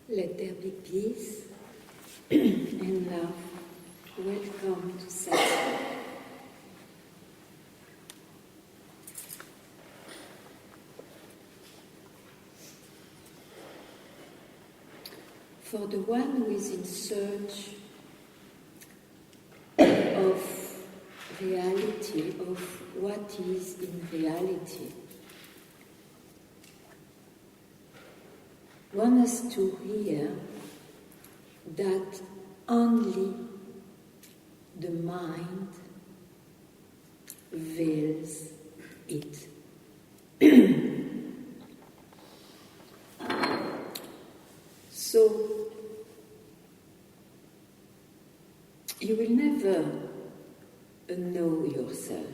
Let there be peace and love. Welcome to Satsang. For the one who is in search of reality, of what is in reality, one has to hear that only the mind veils it. So, you will never know yourself.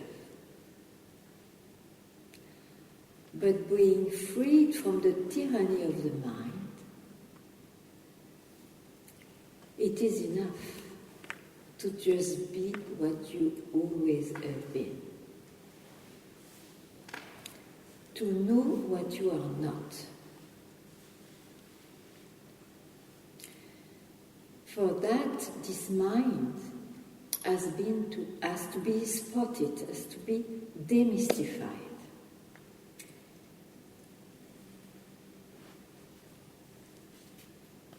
But being freed from the tyranny of the mind, it is enough to just be what you always have been. To know what you are not. For that, this mind has to be spotted, has to be demystified.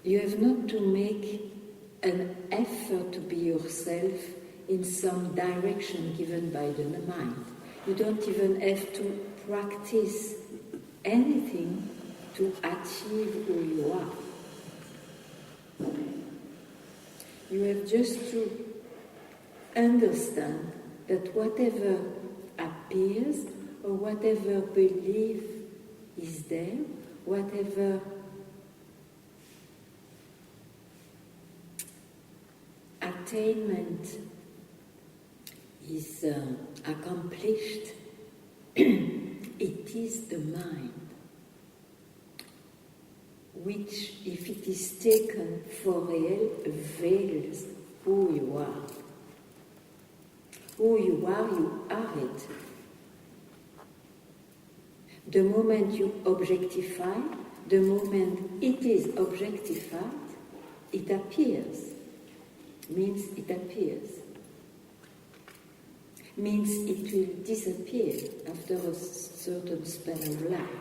You have not to make an effort to be yourself in some direction given by the mind. You don't even have to practice anything to achieve who you are. You have just to understand that whatever appears or whatever belief is there, whatever attainment is accomplished, it is the mind, which, if it is taken for real, veils who you are. Who you are it. The moment you objectify, the moment it is objectified, it appears. Means it appears. Means it will disappear after a certain span of life.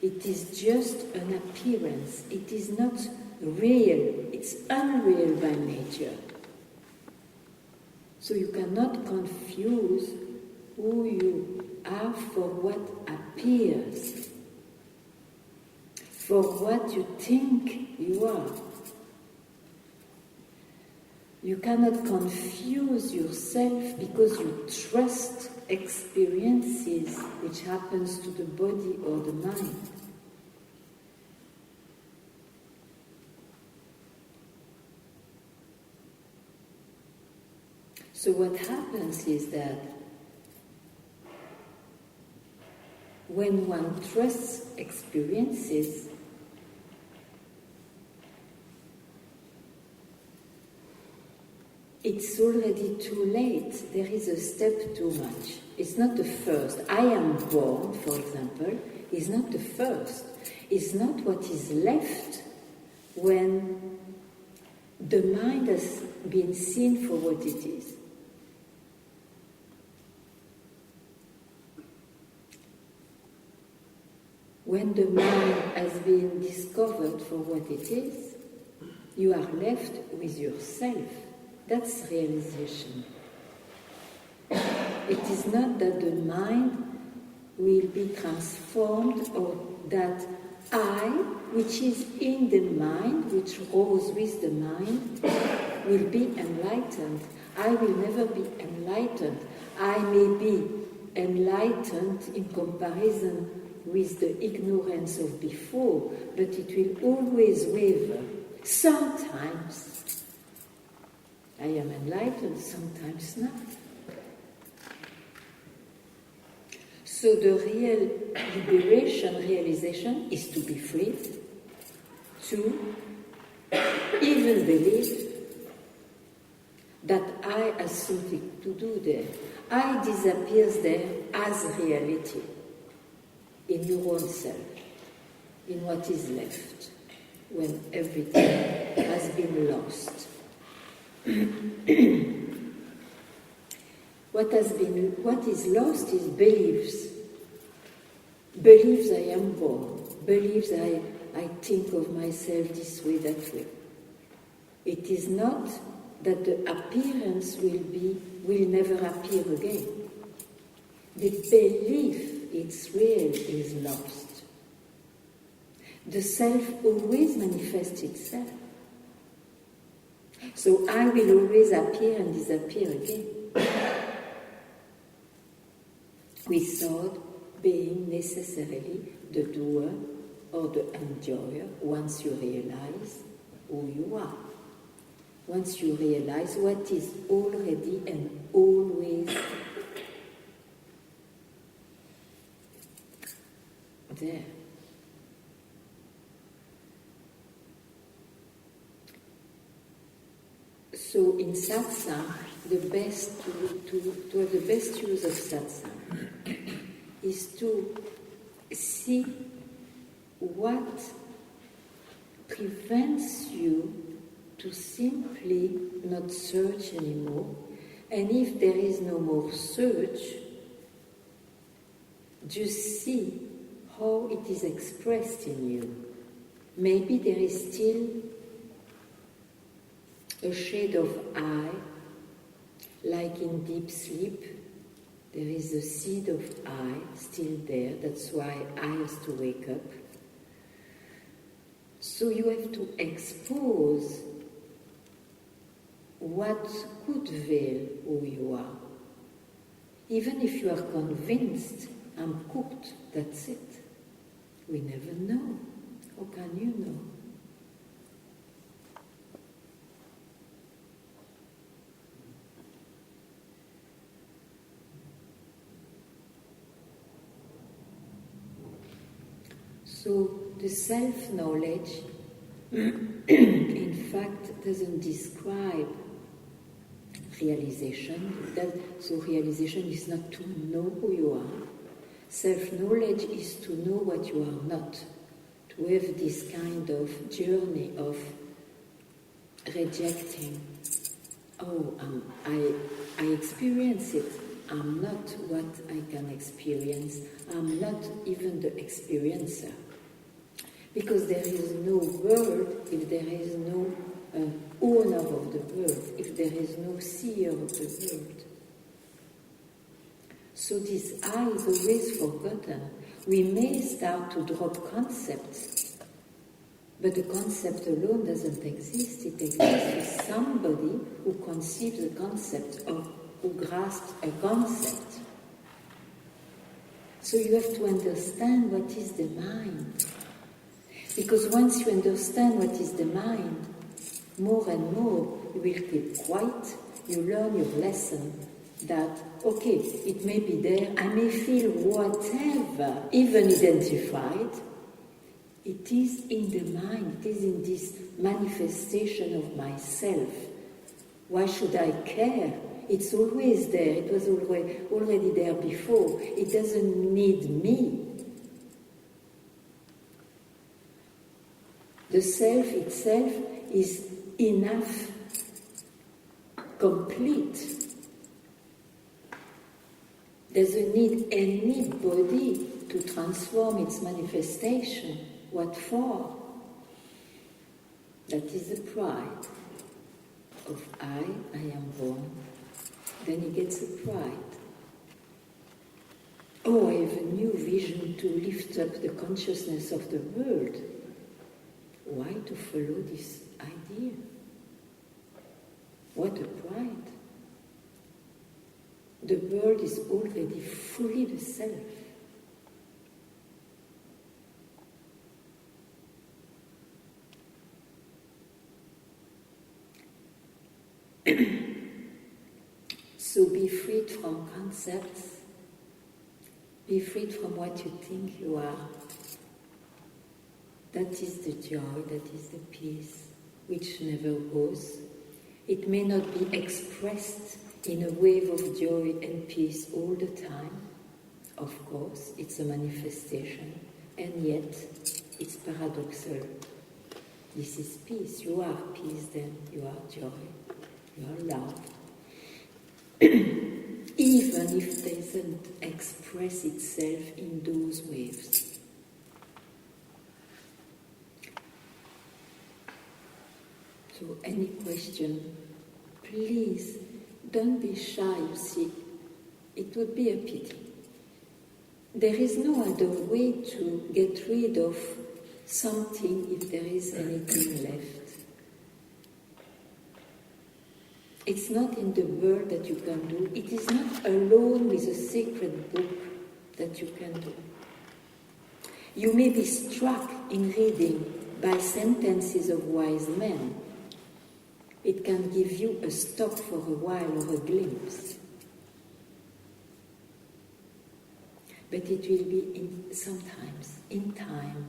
It is just an appearance. It is not real. It's unreal by nature. So you cannot confuse who you are for what appears, for what you think you are. You cannot confuse yourself because you trust experiences which happens to the body or the mind. So what happens is that when one trusts experiences, it's already too late. There is a step too much. It's not the first. I am born, for example, is not the first. It's not what is left when the mind has been seen for what it is. When the mind has been discovered for what it is, you are left with yourself. That's realization. It is not that the mind will be transformed or that I, which is in the mind, which rose with the mind, will be enlightened. I will never be enlightened. I may be enlightened in comparison with the ignorance of before, but it will always waver. Sometimes I am enlightened, sometimes not. So the real liberation, realization, is to be free, to even believe that I has something to do there. I disappears there as reality in your own self. in what is left when everything has been lost. What is lost is beliefs. Beliefs I am born. Beliefs I think of myself this way, that way. It is not that the appearance will never appear again. The belief it's real is lost. The self always manifests itself. So I will always appear and disappear again, without being necessarily the doer or the enjoyer once you realize who you are. Once you realize what is already and always there. So in satsang, to have the best use of satsang is to see what prevents you to simply not search anymore, and if there is no more search, just see how it is expressed in you. Maybe there is still a shade of I, like in deep sleep, there is a seed of I still there, that's why I has to wake up. So you have to expose what could veil who you are. Even if you are convinced, I'm cooked, that's it. We never know. How can you know? So the self-knowledge, in fact, doesn't describe realization. So realization is not to know who you are. Self-knowledge is to know what you are not. To have this kind of journey of rejecting. Oh, I experience it. I'm not what I can experience. I'm not even the experiencer. Because there is no world if there is no owner of the world, if there is no seer of the world. So this I is always forgotten. We may start to drop concepts, but the concept alone doesn't exist. It exists with somebody who conceives a concept or who grasps a concept. So you have to understand what is the mind. Because once you understand what is the mind, more and more you will keep quiet, you learn your lesson that, okay, it may be there, I may feel whatever, even identified, it is in the mind, it is in this manifestation of myself. Why should I care? It's always there, it was already there before, it doesn't need me. The self itself is enough, complete. Doesn't need anybody to transform its manifestation. What for? That is the pride of I am born. Then he gets a pride. Oh, I have a new vision to lift up the consciousness of the world. Why to follow this idea? What a pride. The world is already fully the self. So be freed from concepts, be freed from what you think you are. That is the joy, that is the peace, which never goes. It may not be expressed in a wave of joy and peace all the time. Of course, it's a manifestation, and yet It's paradoxal. This is peace. You are peace then. You are joy. You are love. Even if it doesn't express itself in those waves. So any question, please don't be shy, you see. It would be a pity. There is no other way to get rid of something if there is anything left. It's not in the world that you can do. It is not alone with a sacred book that you can do. You may be struck in reading by sentences of wise men. It can give you a stop for a while or a glimpse. But it will be sometimes, in time.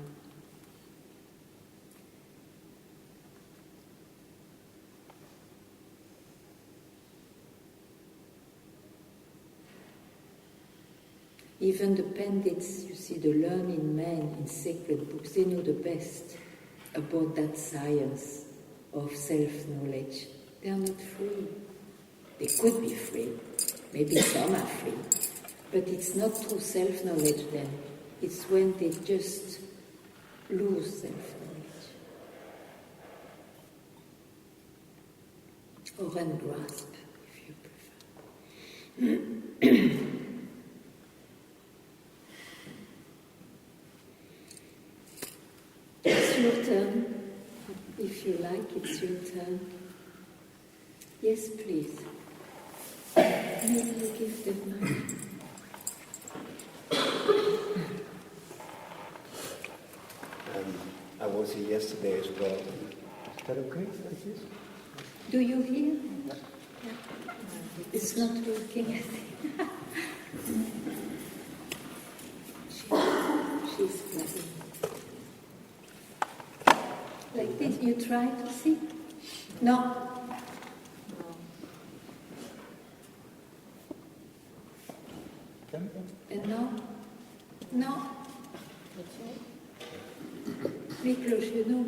Even the pandits, you see, the learned men in sacred books, they know the best about that science of self-knowledge. They are not free. They could be free. Maybe some are free. But it's not true self-knowledge then. It's when they just lose self-knowledge. Or ungrasp, if you prefer. It's your turn. If you like, it's your turn. Yes, please. Maybe you give them money. I was here yesterday as well. Is that okay? Do you hear? Yeah. It's not working, I think. She's playing. Like this, you try to see? No. And no? No? Be close, you know.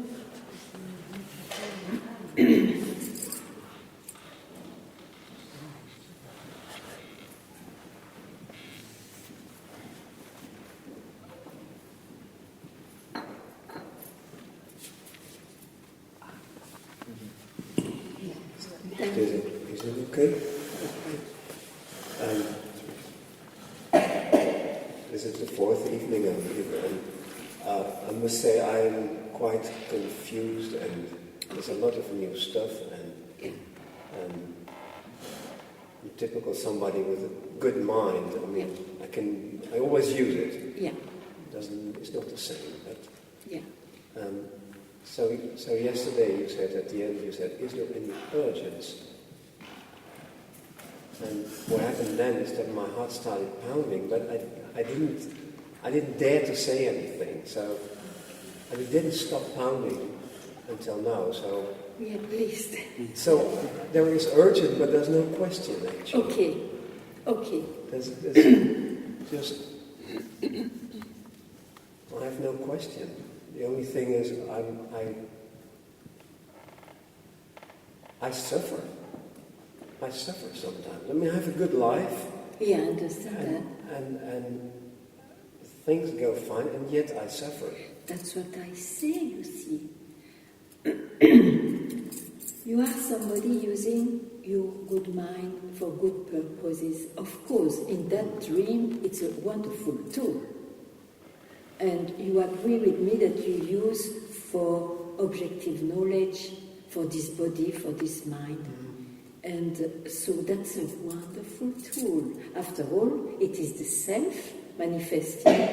Is it okay? This is the fourth evening I'm here, and I must say I'm quite confused, and there's a lot of new stuff, and I'm typical somebody with a good mind. I mean, I always use it. Yeah. It's not the same, but yeah. So yesterday you said at the end, is there any urgency? And what happened then is that my heart started pounding, but I didn't dare to say anything. So and it didn't stop pounding until now. So yeah, please. So there is urgent, but there's no question actually. Okay. There's just I have no question. The only thing is I suffer. I suffer sometimes. I mean, I have a good life. Yeah, I understand that. And things go fine, and yet I suffer. That's what I say, you see. You are somebody using your good mind for good purposes. Of course, in that dream, it's a wonderful tool. And you agree with me that you use for objective knowledge, for this body, for this mind. Mm-hmm. And so that's a wonderful tool. After all, it is the self manifesting.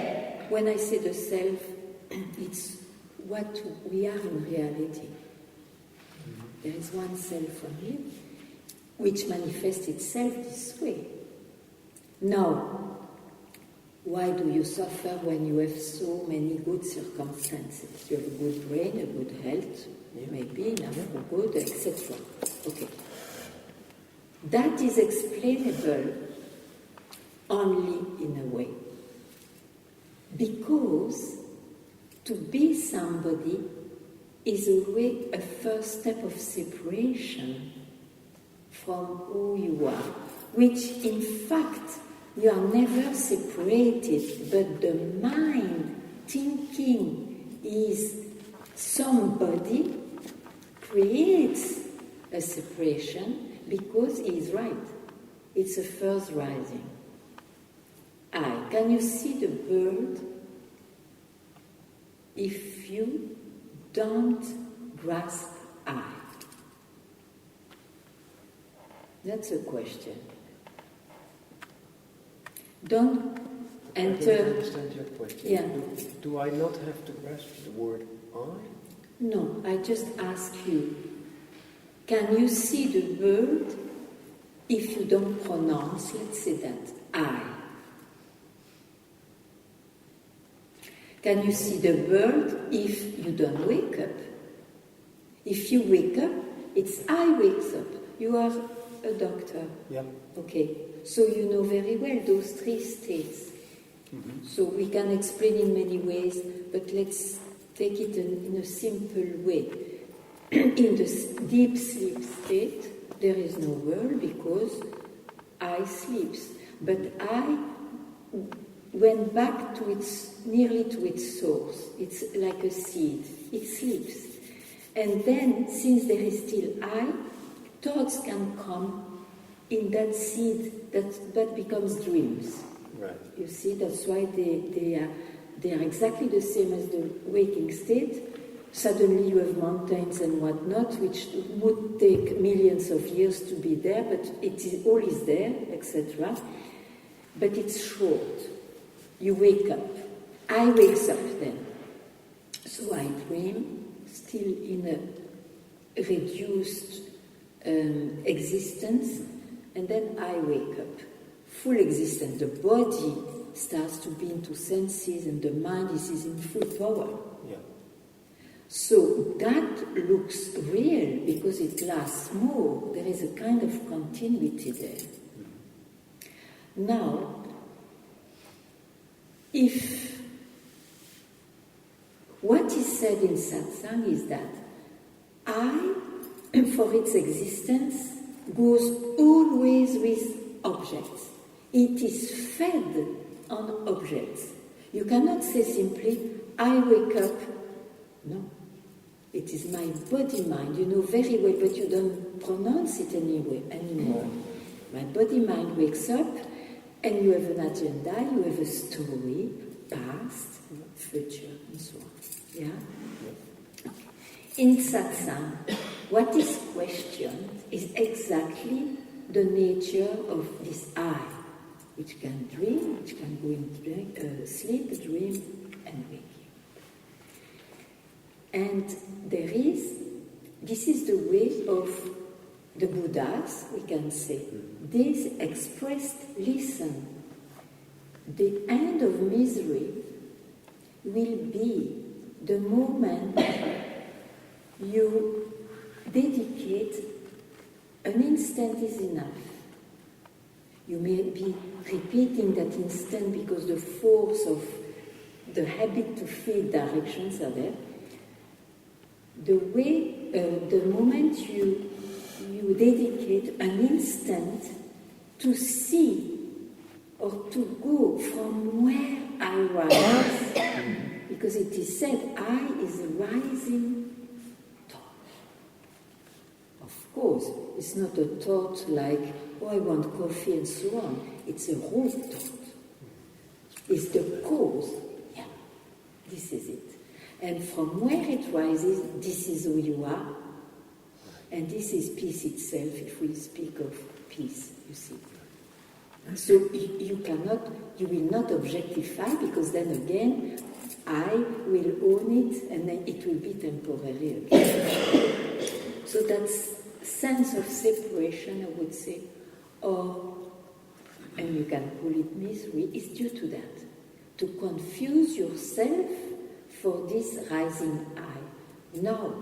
When I say the self, it's what we are in reality. Mm-hmm. There is one self only, which manifests itself this way. Now, why do you suffer when you have so many good circumstances? You have a good brain, a good health, maybe enough for good, etc. Okay. That is explainable only in a way. Because to be somebody is always a first step of separation from who you are, which in fact you are never separated, but the mind thinking is somebody creates a separation because he is right. It's a first rising. I. Can you see the bird if you don't grasp I? That's a question. Don't enter. I don't understand your question. Yeah. Do I not have to grasp the word I? No, I just ask you, can you see the bird if you don't pronounce, let's say that, I? Can you see the bird if you don't wake up? If you wake up, it's I wakes up. You are a doctor. Yeah. Okay, so you know very well those three states. Mm-hmm. So we can explain in many ways, but let's take it in a simple way. In the deep sleep state, there is no world because I sleeps. But I went back to nearly to its source. It's like a seed. It sleeps. And then, since there is still I, thoughts can come in that seed that becomes dreams. Right. You see, that's why they are exactly the same as the waking state. Suddenly you have mountains and whatnot, which would take millions of years to be there, but all is there, etc. But it's short. You wake up. I wakes up then. So I dream, still in a reduced existence, and then I wake up. Full existence. The body starts to be into senses, and the mind is in full power. Yeah. So that looks real because it lasts more. There is a kind of continuity there. Mm-hmm. Now, if what is said in satsang is that I, for its existence, goes always with objects. It is fed on objects. You cannot say simply, I wake up. No. It is my body-mind. You know very well, but you don't pronounce it anymore. My body-mind wakes up, and you have an agenda, you have a story, past, future, and so on. Yeah? Okay. In satsang, what is questioned is exactly the nature of this I, which can dream, which can go into sleep, dream, and waking. And this is the way of the Buddhas, we can say. They expressed, listen, the end of misery will be the moment you dedicate an instant is enough. You may be repeating that instant because the force of the habit to feel directions are there. The moment you dedicate an instant to see or to go from where I rise, because it is said, I is a rising thought. Of course, it's not a thought like, oh, I want coffee and so on. It's a root thought. It's the cause. Yeah, this is it. And from where it rises, this is who you are. And this is peace itself, if we speak of peace, you see. So you will not objectify, because then again, I will own it, and then it will be temporary again. So that sense of separation, I would say, and you can call it misery, is due to that. To confuse yourself for this rising I. Now,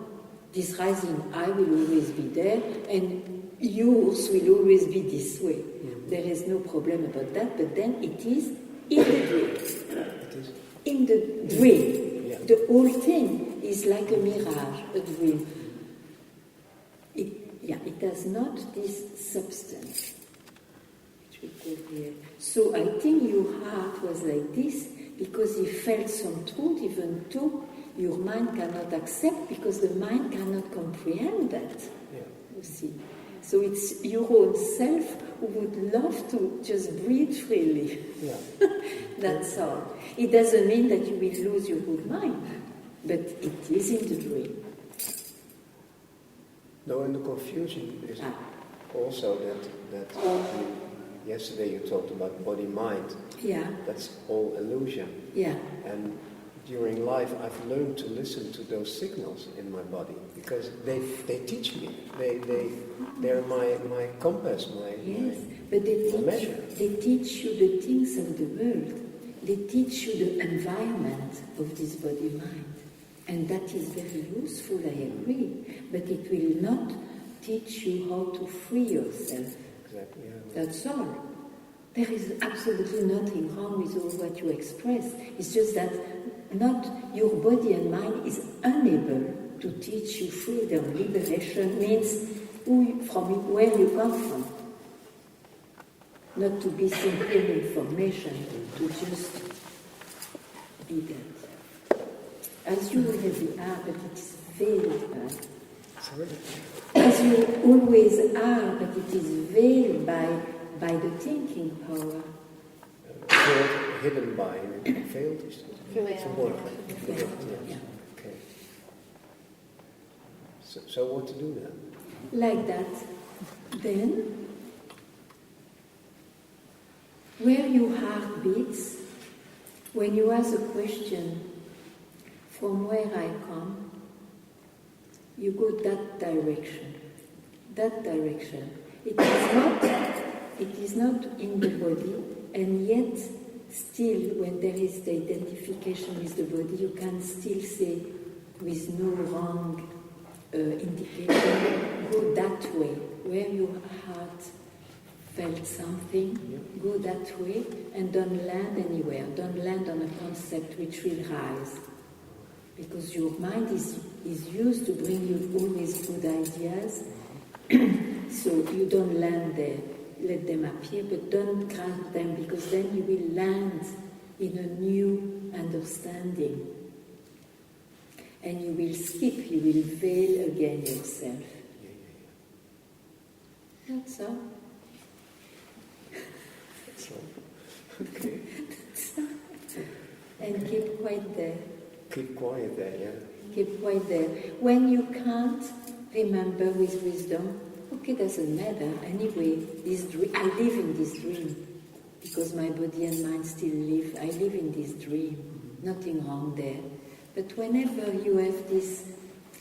this rising I will always be there, and yours will always be this way. Mm-hmm. There is no problem about that, but then it is in the dream. It is. In the dream. Yeah. the whole thing is like a mirage, a dream. It has not this substance, which we call here. So I think your heart was like this because you felt some truth, even though your mind cannot accept, because the mind cannot comprehend that. Yeah. You see. So it's your own self who would love to just breathe freely. Yeah. That's all. It doesn't mean that you will lose your good mind, but it is in the dream. No, and the confusion is also that yesterday you talked about body-mind. Yeah. That's all illusion. Yeah. And during life I've learned to listen to those signals in my body because they teach me. They're my compass, but my measure. They teach you the things of the world. They teach you the environment of this body-mind. And that is very useful, I agree. But it will not teach you how to free yourself. Exactly. Yeah. That's all. There is absolutely nothing wrong with all what you express. It's just that not your body and mind is unable to teach you freedom. Liberation means where you come from. Not to be simply information, to just be that. As you already are, but it is veiled by. Sorry? As you always are, but it is veiled by the thinking power. Veiled, hidden by, veiled is verborgen. Yeah. Okay. So what to do then? Like that. Then, where your heart beats, when you ask a question, from where I come, you go that direction. That direction. It is not in the body, and yet still when there is the identification with the body, you can still say with no wrong indication, go that way, where your heart felt something, go that way, and don't land anywhere. Don't land on a concept which will rise. Because your mind is used to bring you always good ideas, so you don't land there. Let them appear, but don't grasp them, because then you will land in a new understanding. And you will skip, you will veil again yourself. That's all. That's all. Okay. And keep quiet there. Keep quiet there, yeah. Keep quiet there. When you can't remember with wisdom, okay, doesn't matter. Anyway, I live in this dream. Because my body and mind still live. I live in this dream. Nothing wrong there. But whenever you have this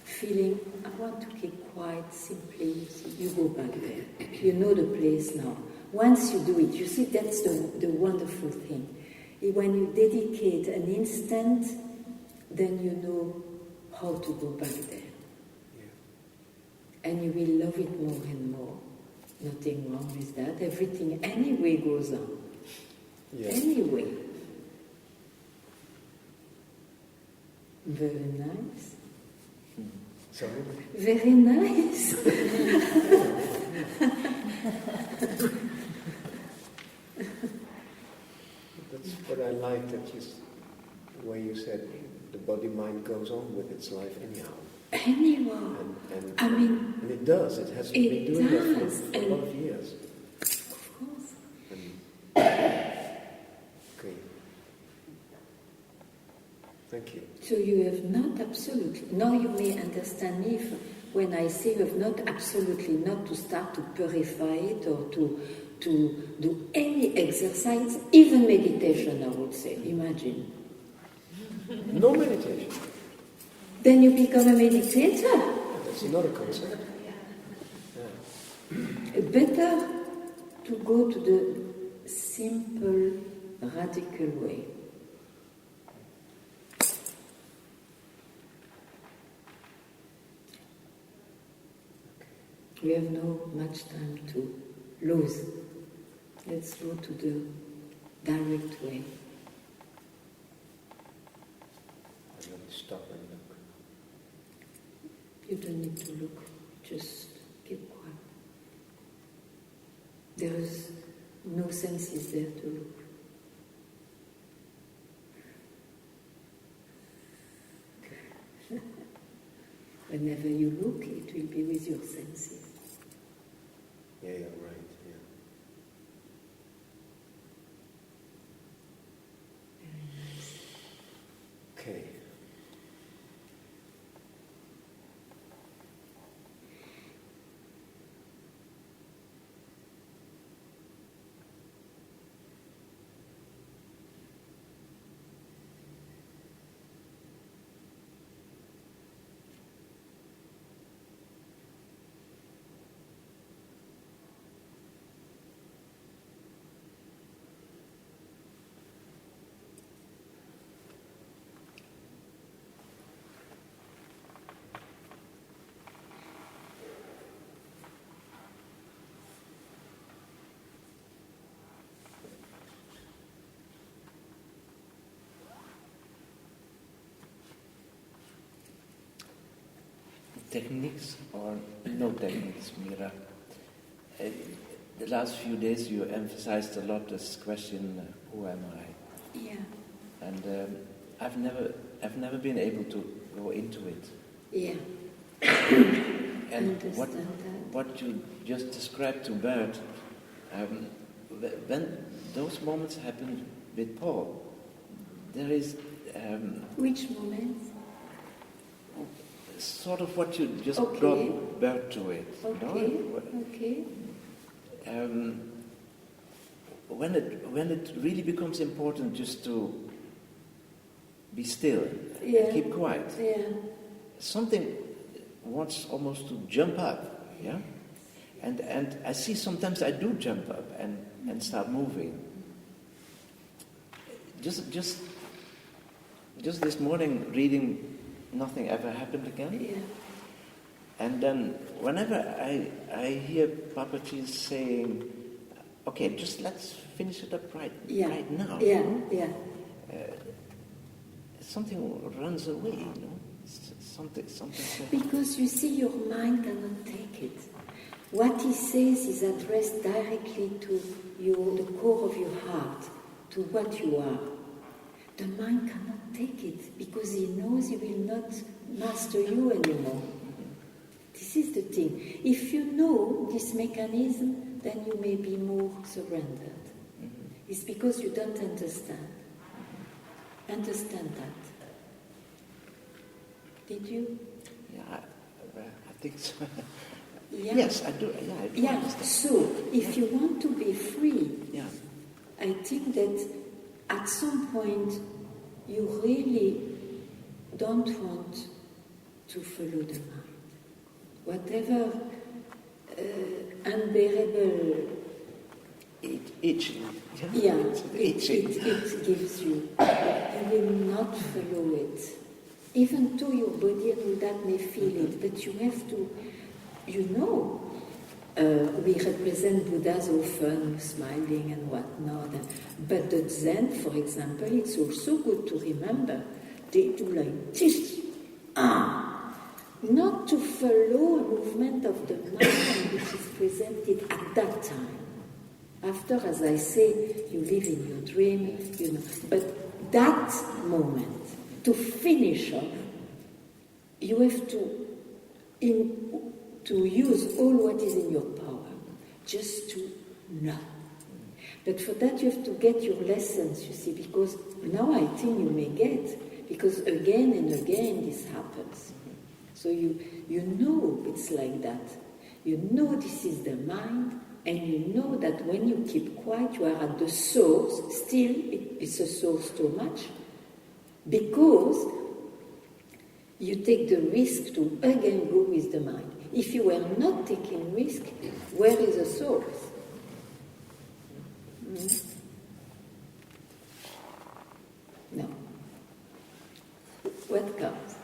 feeling, I want to keep quiet, simply, you go back there. You know the place now. Once you do it, you see, that's the wonderful thing. When you dedicate an instant, then you know how to go back there. And you will love it more and more. Nothing wrong with that. Everything anyway goes on. Yes. Anyway. Very nice. Sorry? Very nice. That's what I like, the way you said the body-mind goes on with its life anyhow. Anyhow. And it does. It has been doing that for a lot of years. Of course. Okay. Thank you. So you have not absolutely, now you may understand me when I say you have not absolutely not to start to purify it or to do any exercise, even meditation, I would say. Imagine. No meditation. Then you become a meditator. That's another concept. Yeah. Better to go to the simple, radical way. We have no much time to lose. Let's go to the direct way. You have to stop and look. You don't need to look, just keep quiet. There is no senses there to look. Whenever you look, it will be with your senses. Yeah, you're right, yeah. Very nice. Okay. Techniques or no techniques, Mira? The last few days you emphasized a lot this question, who am I? Yeah. And I've never been able to go into it. Yeah. And Understand what you just described to Bert, when those moments happen with Paul, there is Which moment? sort of what you just Okay. brought Bert to it. Okay. No? Okay. When it really becomes important just to be still, Yeah. keep quiet, Yeah. something wants almost to jump up, yeah? And I see sometimes I do jump up and start moving. Just this morning reading Nothing Ever Happened Again. Yeah. And then whenever I hear Papaji saying, okay, just let's finish it up right now. Yeah. You know? Yeah. Something runs away, you know. Something. Because you see, your mind cannot take it. What he says is addressed directly to the core of your heart, to what you are. The mind cannot take it because he knows he will not master you anymore. This is the thing. If you know this mechanism, then you may be more surrendered. It's because you don't understand. Understand that. Did you? Yeah, I think so. Yeah. Yes, I do. Yeah, I do understand. So if you want to be free, Yeah. I think that at some point you really don't want to follow the mind. Whatever unbearable Itching. it gives you, you will not follow it. Even though your body and all that may feel it, but you have to, we represent Buddhas often, smiling and whatnot. But the Zen, for example, it's also good to remember. They do like this. Not to follow a movement of the mind which is presented at that time. After, as I say, you live in your dream, But that moment, to finish off, you have to use all what is in your power, just to know. But for that you have to get your lessons, you see, because now I think you may get, because again and again this happens. So you know it's like that. You know this is the mind, and you know that when you keep quiet, you are at the source. Still, it's a source too much, because you take the risk to again go with the mind. If you were not taking risk, where is the source? No. What comes?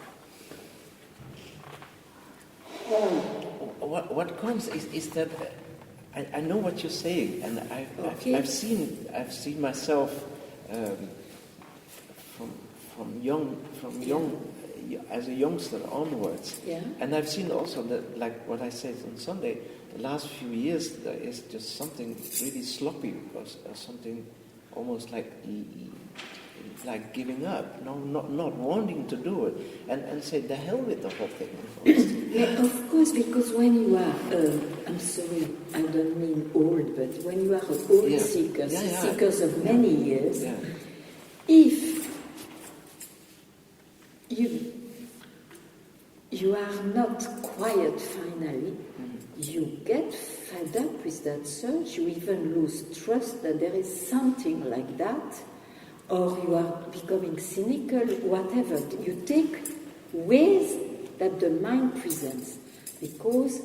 What comes is that I know what you're saying, and I've seen myself as a youngster onwards. Yeah. And I've seen also that, like what I said on Sunday, the last few years there is just something really sloppy, or something almost like giving up, not wanting to do it, and say the hell with the whole thing. Yeah, of course, because when you are, I'm sorry, I don't mean old, but when you are an old seekers of many years, if you are not quiet finally, you get fed up with that search, you even lose trust that there is something like that, or you are becoming cynical, whatever. You take ways that the mind presents, because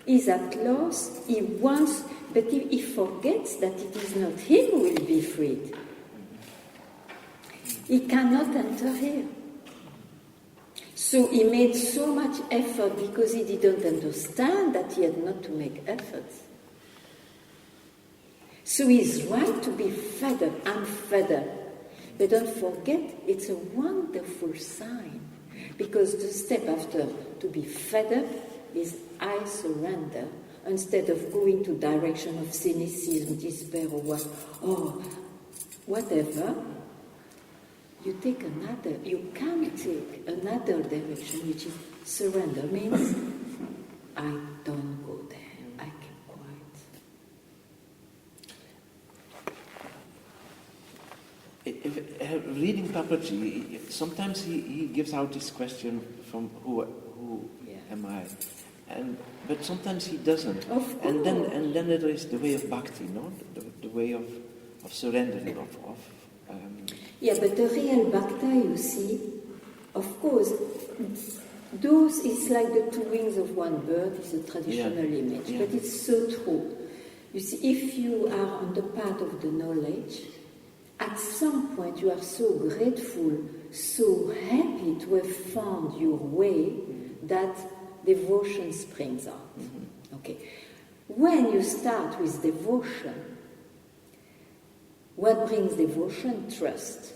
he's at loss, he wants, but he forgets that it is not him who will be freed. He cannot enter here. So he made so much effort because he didn't understand that he had not to make efforts. So he's right to be fed up. I'm fed up. But don't forget, it's a wonderful sign. Because the step after to be fed up is I surrender, instead of going to direction of cynicism, despair, or whatever. You can take another direction, which is surrender, means I don't go there, I keep quiet. Reading Papaji, sometimes he gives out this question from who am I, but sometimes he doesn't. Of course. And then there is the way of bhakti, no, the way of surrendering, Yeah, but the real bhakti, you see, of course, those is like the two wings of one bird, is a traditional image, but it's so true. You see, if you are on the path of the knowledge, at some point you are so grateful, so happy to have found your way, that devotion springs up. Okay. When you start with devotion, what brings devotion? Trust.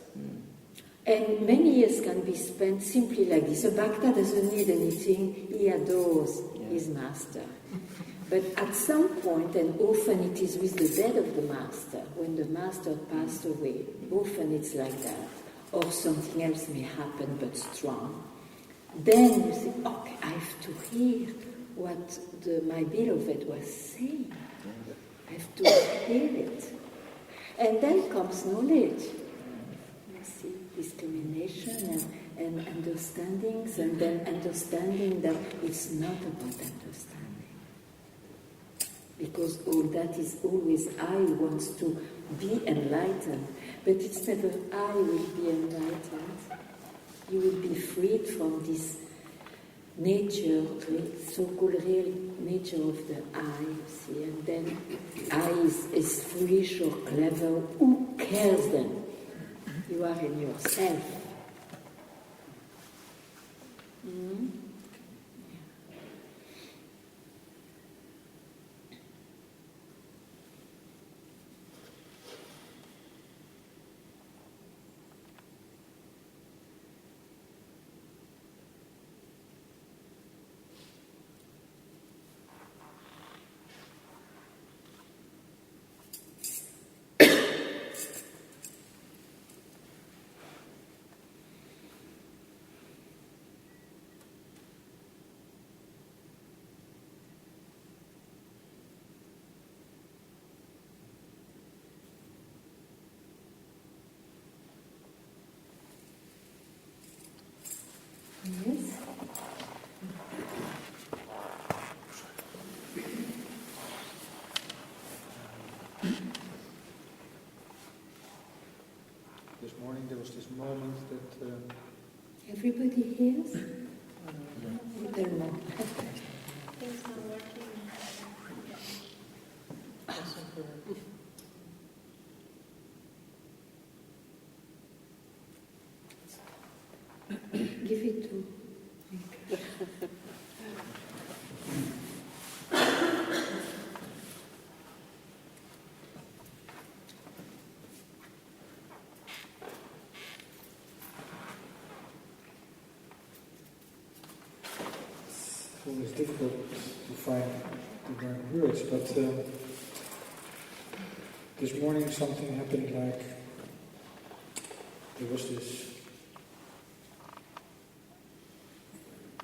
And many years can be spent simply like this. A bhakta doesn't need anything, he adores his master. But at some point, and often it is with the death of the master, when the master passed away, often it's like that, or something else may happen but strong, then you say, okay, I have to hear what my beloved was saying. I have to hear it. And then comes knowledge. You see, discrimination and understandings, and then understanding that it's not about understanding. Because all that is always I wants to be enlightened, but it's never I will be enlightened. You will be freed from this nature, so-called real nature of the I, you see, and then I is foolish or clever. Who cares then? You are in yourself. Yes. This morning there was this moment that Everybody hears? Little more. Things not working. Give it to. It's always difficult to find the right words, but this morning something happened like there was this,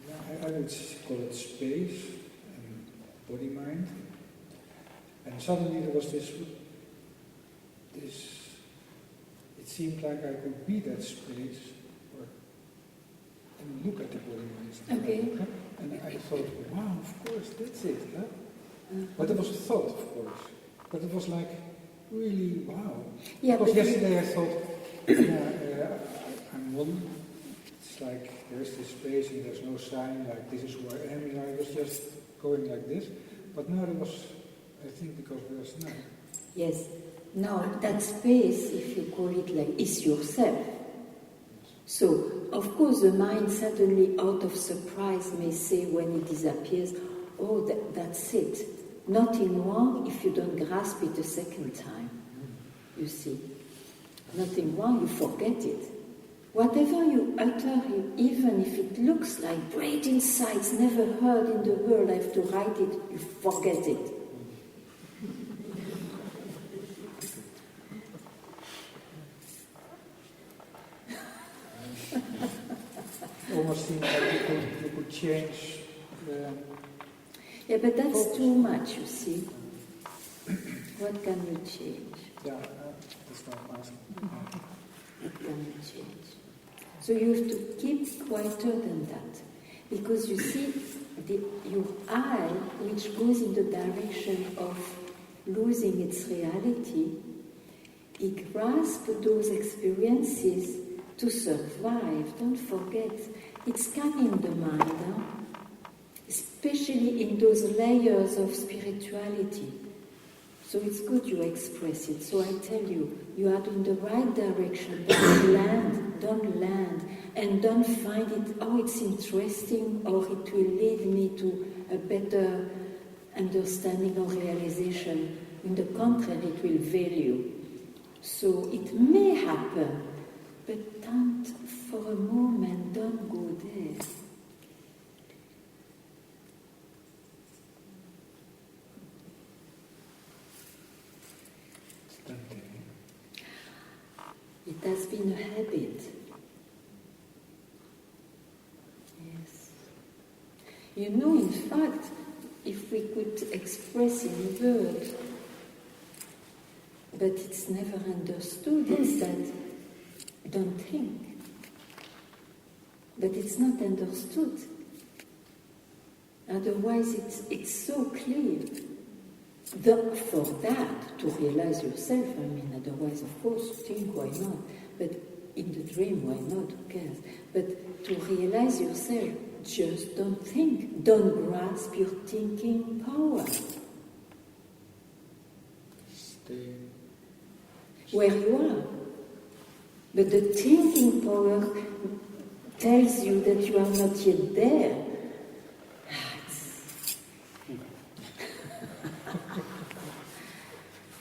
I would call it space and body-mind, and suddenly there was this, it seemed like I could be that space and look at the body-mind. Okay. And I thought, wow, of course, that's it. Huh? But it was a thought, of course. But it was like, really, wow. Yeah, because but yesterday I thought, yeah, I'm one. It's like there's this space and there's no sign, like this is who I am. And I was just going like this. But now there was, I think, because there's night. yes. Now, that space, if you call it like, is yourself. So, of course, the mind suddenly, out of surprise, may say when it disappears, oh, that's it. Nothing wrong if you don't grasp it a second time. You see. Nothing wrong, you forget it. Whatever you utter, even if it looks like great insights never heard in the world, I have to write it, you forget it. Almost seemed like you could change the... Yeah, but that's too much, you see. What can you change? Yeah, that's what I'm asking. What can you change? So you have to keep quieter than that. Because you see, your eye, which goes in the direction of losing its reality, it grasps those experiences to survive. Don't forget, it's scanning the mind, huh? Especially in those layers of spirituality. So it's good you express it. So I tell you, you are in the right direction. Don't land, and don't find it, oh, it's interesting, or it will lead me to a better understanding or realization. In the contrary, it will veil you. So it may happen, but don't, for a moment, don't go there. It has been a habit. Yes. You know, in fact, if we could express in words, but it's never understood, it's that don't think. But it's not understood. Otherwise, it's so clear. For that, to realize yourself, I mean, otherwise, of course, think, why not? But in the dream, why not? Who cares? But to realize yourself, just don't think. Don't grasp your thinking power. Stay where you are. But the thinking power tells you that you are not yet there.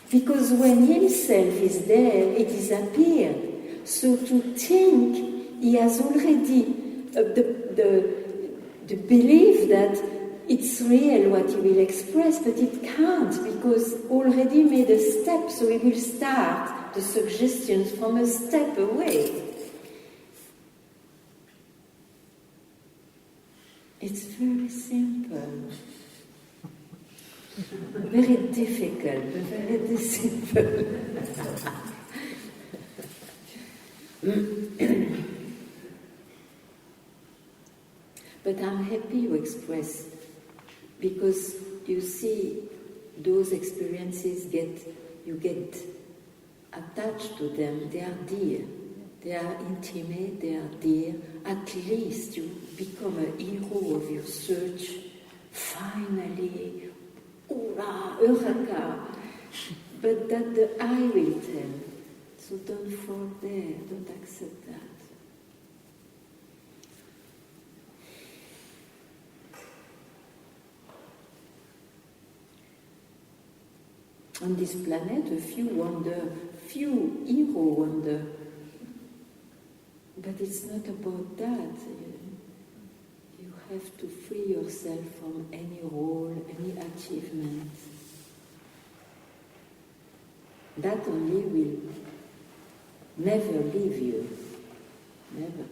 Because when himself is there, it disappeared. So to think, he has already the belief that it's real what he will express, but it can't, because already made a step, so he will start the suggestions from a step away. It's very simple. Very difficult, but very simple. But I'm happy you express, because you see, those experiences you get attached to them. They are dear. They are intimate, they are dear. At least you become a hero of your search. Finally, hurrah, eureka! But that the I will tell. So don't fall there, don't accept that. On this planet, a few heroes wander. But it's not about that. You have to free yourself from any role, any achievement. That only will never leave you. Never.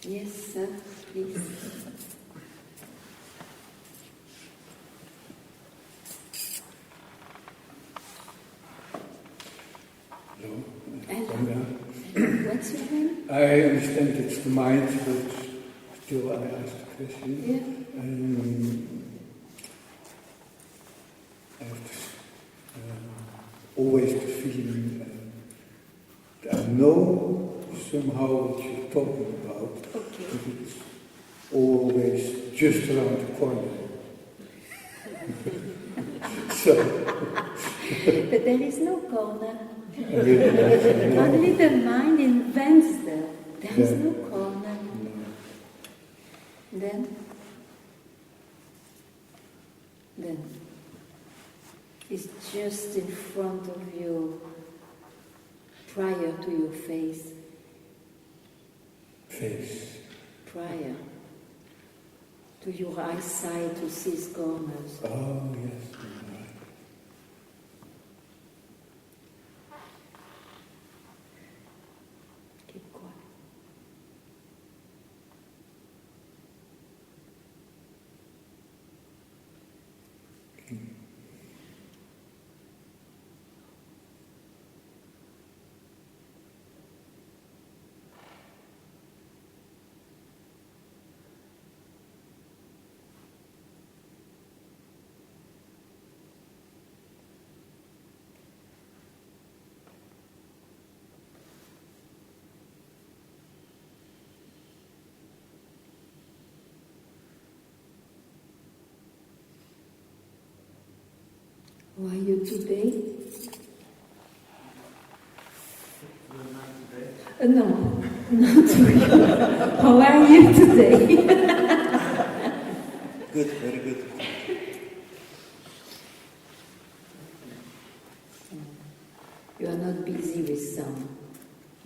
Yes, sir, please. Hello. Hello. Ganga. What's your name? I understand it's the mind, but still I ask the question. Yeah. I have this, always the feeling that I know somehow what you're talking about, Okay. but it's always just around the corner. So, But there is no corner. I really know. Only the mind invents them. There is Yeah. no corner. No. Then it's just in front of you, prior to your face, Face. prior to your eyesight to see corners. Oh, yes. You're right. Keep quiet. How are you today? No, not really. How are you today? Good, very good. You are not busy with some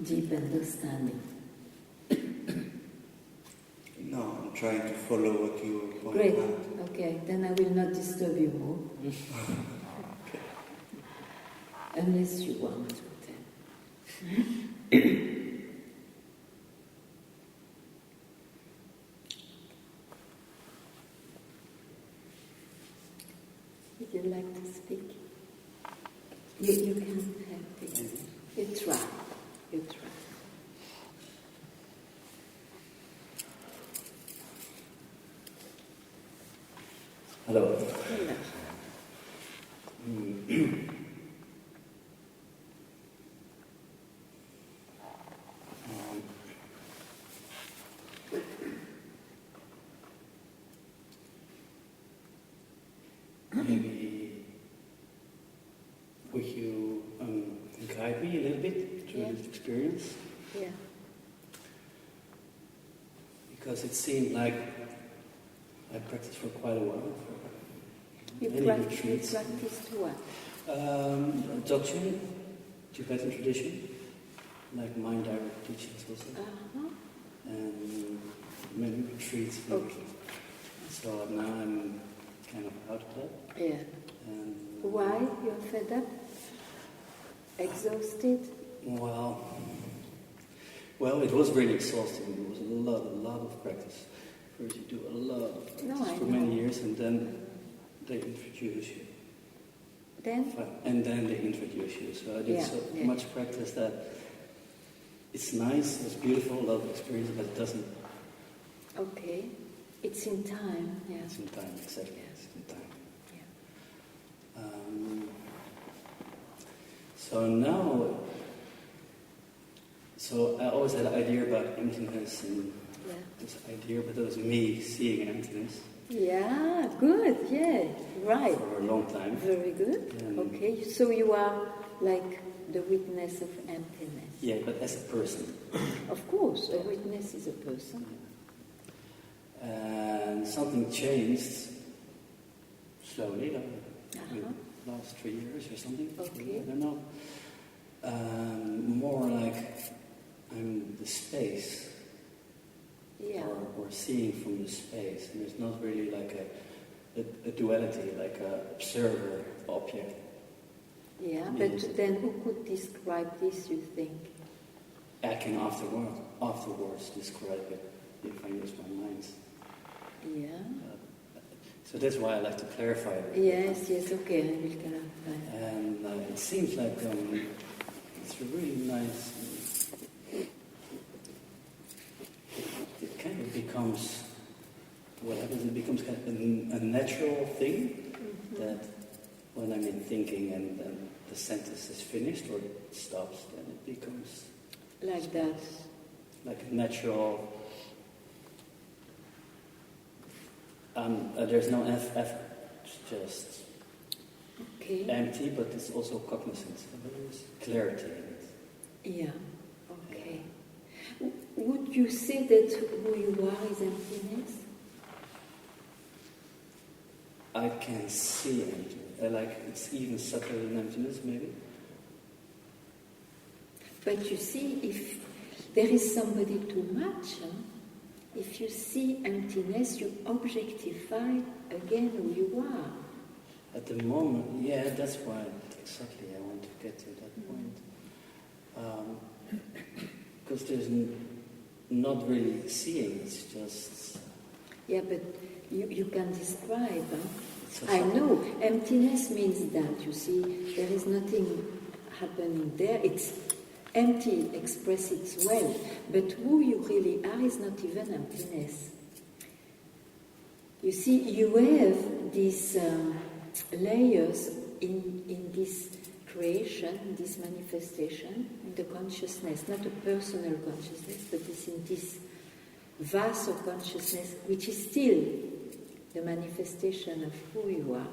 deep understanding. No, I'm trying to follow what you point Great. out. Okay, then I will not disturb you more. Unless you want to. Then. Would you like to speak? You can have it. You try. You try. Hello. Hello. Maybe would you guide me a little bit through Yeah. this experience? Yeah. Because it seemed like I practiced for quite a while. You Many retreats. practiced what? Dzogchen, Tibetan tradition, like mind direct teachings also, Uh-huh. and many retreats. Okay. So now I'm kind of out of that. Yeah. And Why? You're fed up? Exhausted? Well, it was really exhausting. It was a lot of practice. First you do a lot of practice No, I for know. many years, and then they introduce you. Then? And then they introduce you. So I did so much practice that it's nice, it's beautiful, a lot of experience, but it doesn't. Okay. It's in time, yeah. It's in time, exactly. Yeah. It's in time. Yeah. So now, so I always had an idea about emptiness and Yeah. this idea, but it was me seeing emptiness Yeah, good, yeah, right. for a long time. Very good. And- Okay, so you are like the witness of emptiness. Yeah, but as a person. Of course, a witness is a person. And something changed slowly, like Uh-huh. last 3 years or something. Okay. I don't know. More like I'm the space, or seeing from the space, and there's not really like a duality, like a observer object. Yeah, but then who could describe this, you think? I can afterwards describe it if I use my mind. Yeah. So that's why I like to clarify it. Yes, okay, I will clarify. And it seems like it's a really nice. It kind of becomes what happens. It becomes kind of a natural thing that when I'm in thinking and the sentence is finished or it stops, then it becomes like that. Like a natural. There's no effort. It's just empty, but it's also cognizance. There is clarity in it. Yeah. Okay. Yeah. Would you say that who you are is emptiness? I can see emptiness. Like it's even subtler than emptiness, maybe. But you see, if there is somebody too much, if you see emptiness, you objectify again who you are. At the moment, yeah, that's why exactly I want to get to that point. Because there's not really seeing, it's just... Yeah, but you can describe. I know, emptiness means that, you see, there is nothing happening there. It's empty, express it well, but who you really are is not even emptiness. You see, you have these layers in this creation, this manifestation, in the consciousness, not a personal consciousness, but it's in this vast of consciousness, which is still the manifestation of who you are.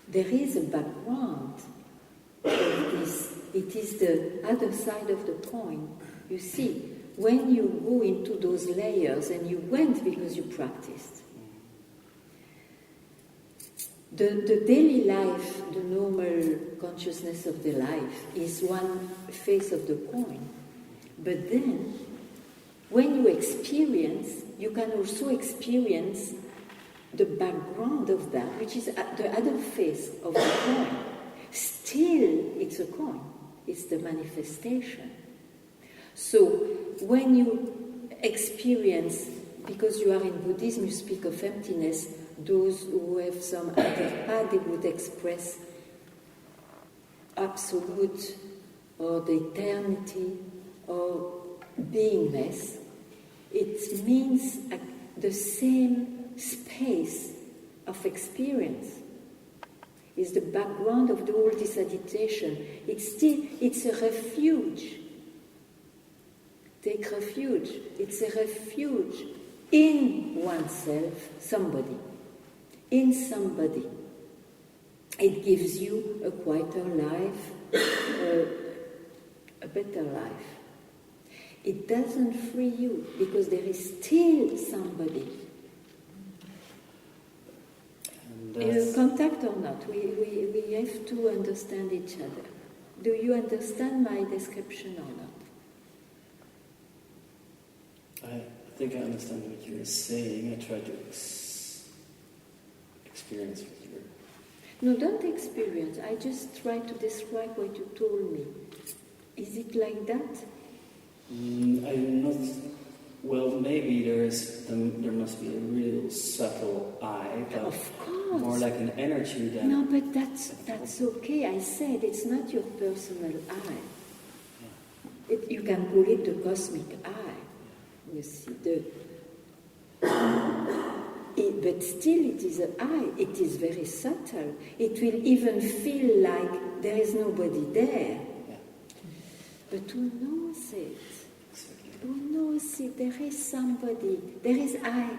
There is a background of this. It is the other side of the coin. You see, when you go into those layers, and you went because you practiced, the daily life, the normal consciousness of the life is one face of the coin. But then, when you experience, you can also experience the background of that, which is the other face of the coin. Still, it's a coin. It's the manifestation. So, when you experience, because you are in Buddhism, you speak of emptiness, those who have some other path, they would express absolute, or the eternity, or beingness. It means the same space of experience. Is the background of the whole this agitation. It's a refuge. Take refuge. It's a refuge in oneself, somebody. In somebody. It gives you a quieter life, a better life. It doesn't free you, because there is still somebody. Contact or not, we have to understand each other. Do you understand my description or not? I think I understand what you're saying. I try to experience what you're... No, don't experience. I just try to describe what you told me. Is it like that? I'm not... Well, maybe there must be a real subtle I, but of course. More like an energy than... No, but that's okay. I said it's not your personal I. Yeah. You can call it the cosmic I. You see, but still it is an I. It is very subtle. It will even feel like there is nobody there. Yeah. But who knows it? Who knows it? There is somebody. There is I.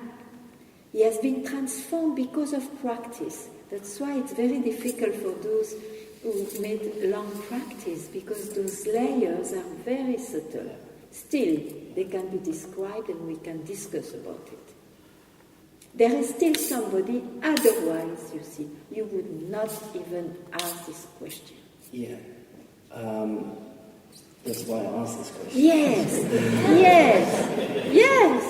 He has been transformed because of practice. That's why it's very difficult for those who made long practice, because those layers are very subtle. Still, they can be described and we can discuss about it. There is still somebody, otherwise, you see, you would not even ask this question. Yeah. That's why I asked this question. Yes, yes, yes.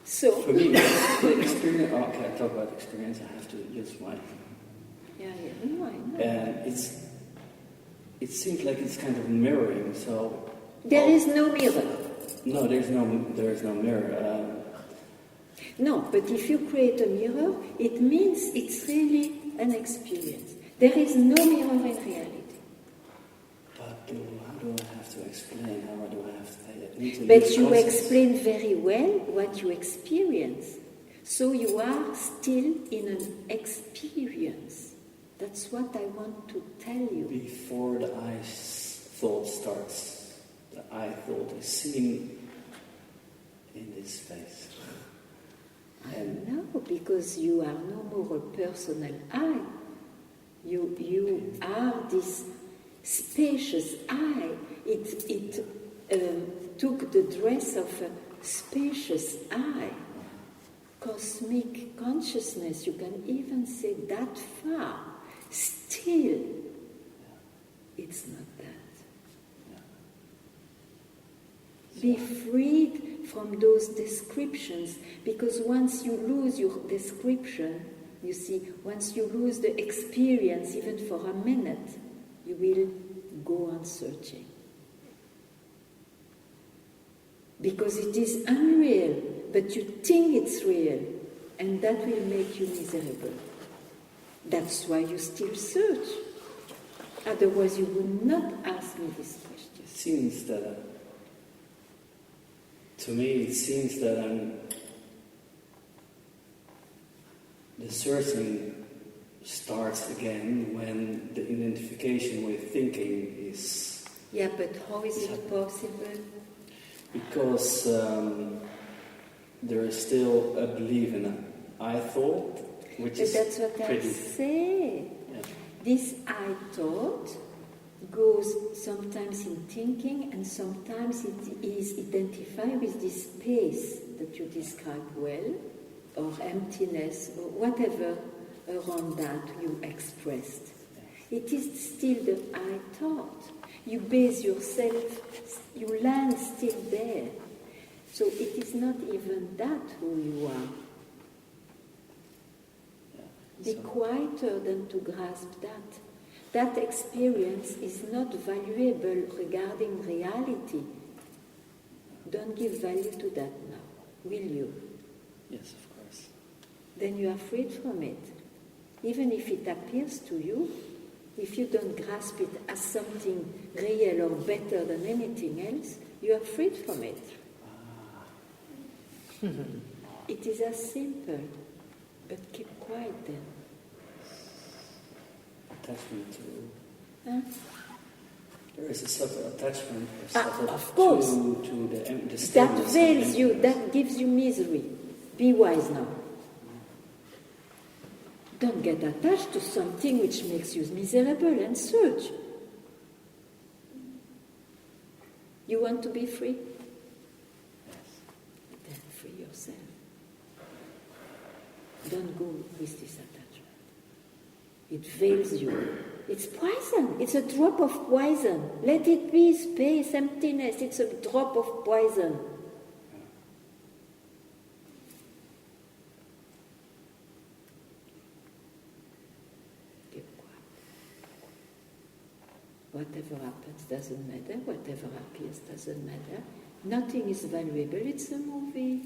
So, For me, the experience. Okay, I talk about experience. I have to use my. yeah, no, I know. And it seems like it's kind of mirroring. So There is no mirror. no, there is no mirror. No, but if you create a mirror, it means it's really an experience. There is no mirror in reality. But how do I have to explain? How do I have to? I need to But use you concepts. explain very well what you experience. So you are still in an experience. That's what I want to tell you. Before the I thought starts, the I thought is seen in this space. No, because you are no more a personal I. You are this spacious I. It took the dress of a spacious I. Cosmic consciousness, you can even say that far. Still, it's not that. Be freed from those descriptions, because once you lose your description, you see, once you lose the experience, even for a minute, you will go on searching. Because it is unreal, but you think it's real, and that will make you miserable. That's why you still search. Otherwise, you would not ask me this question. It seems that, to me, it seems that the searching starts again when the identification with thinking is. Yeah, but how is it possible? Because there is still a belief in an I thought, which But is that's what I pretty. say. Yeah. This I thought goes sometimes in thinking, and sometimes it is identified with this space that you describe well, or emptiness, or whatever around that you expressed. It is still the I thought. You base yourself, you land still there. So it is not even that who you are. Be quieter than to grasp that. That experience is not valuable regarding reality. Don't give value to that now, will you? Yes, of course. Then you are freed from it. Even if it appears to you, if you don't grasp it as something real or better than anything else, you are freed from it. It is as simple, but keep quiet then. Attachment to. Huh? There is a subtle attachment, of course. to the That stillness veils and you, emptiness. that gives you misery. Be wise now. Don't get attached to something which makes you miserable and search. You want to be free? Then free yourself. Don't go with this attachment. It veils you. It's poison. It's a drop of poison. Let it be space, emptiness. It's a drop of poison. Keep quiet. Whatever happens doesn't matter. Whatever appears doesn't matter. Nothing is valuable. It's a movie.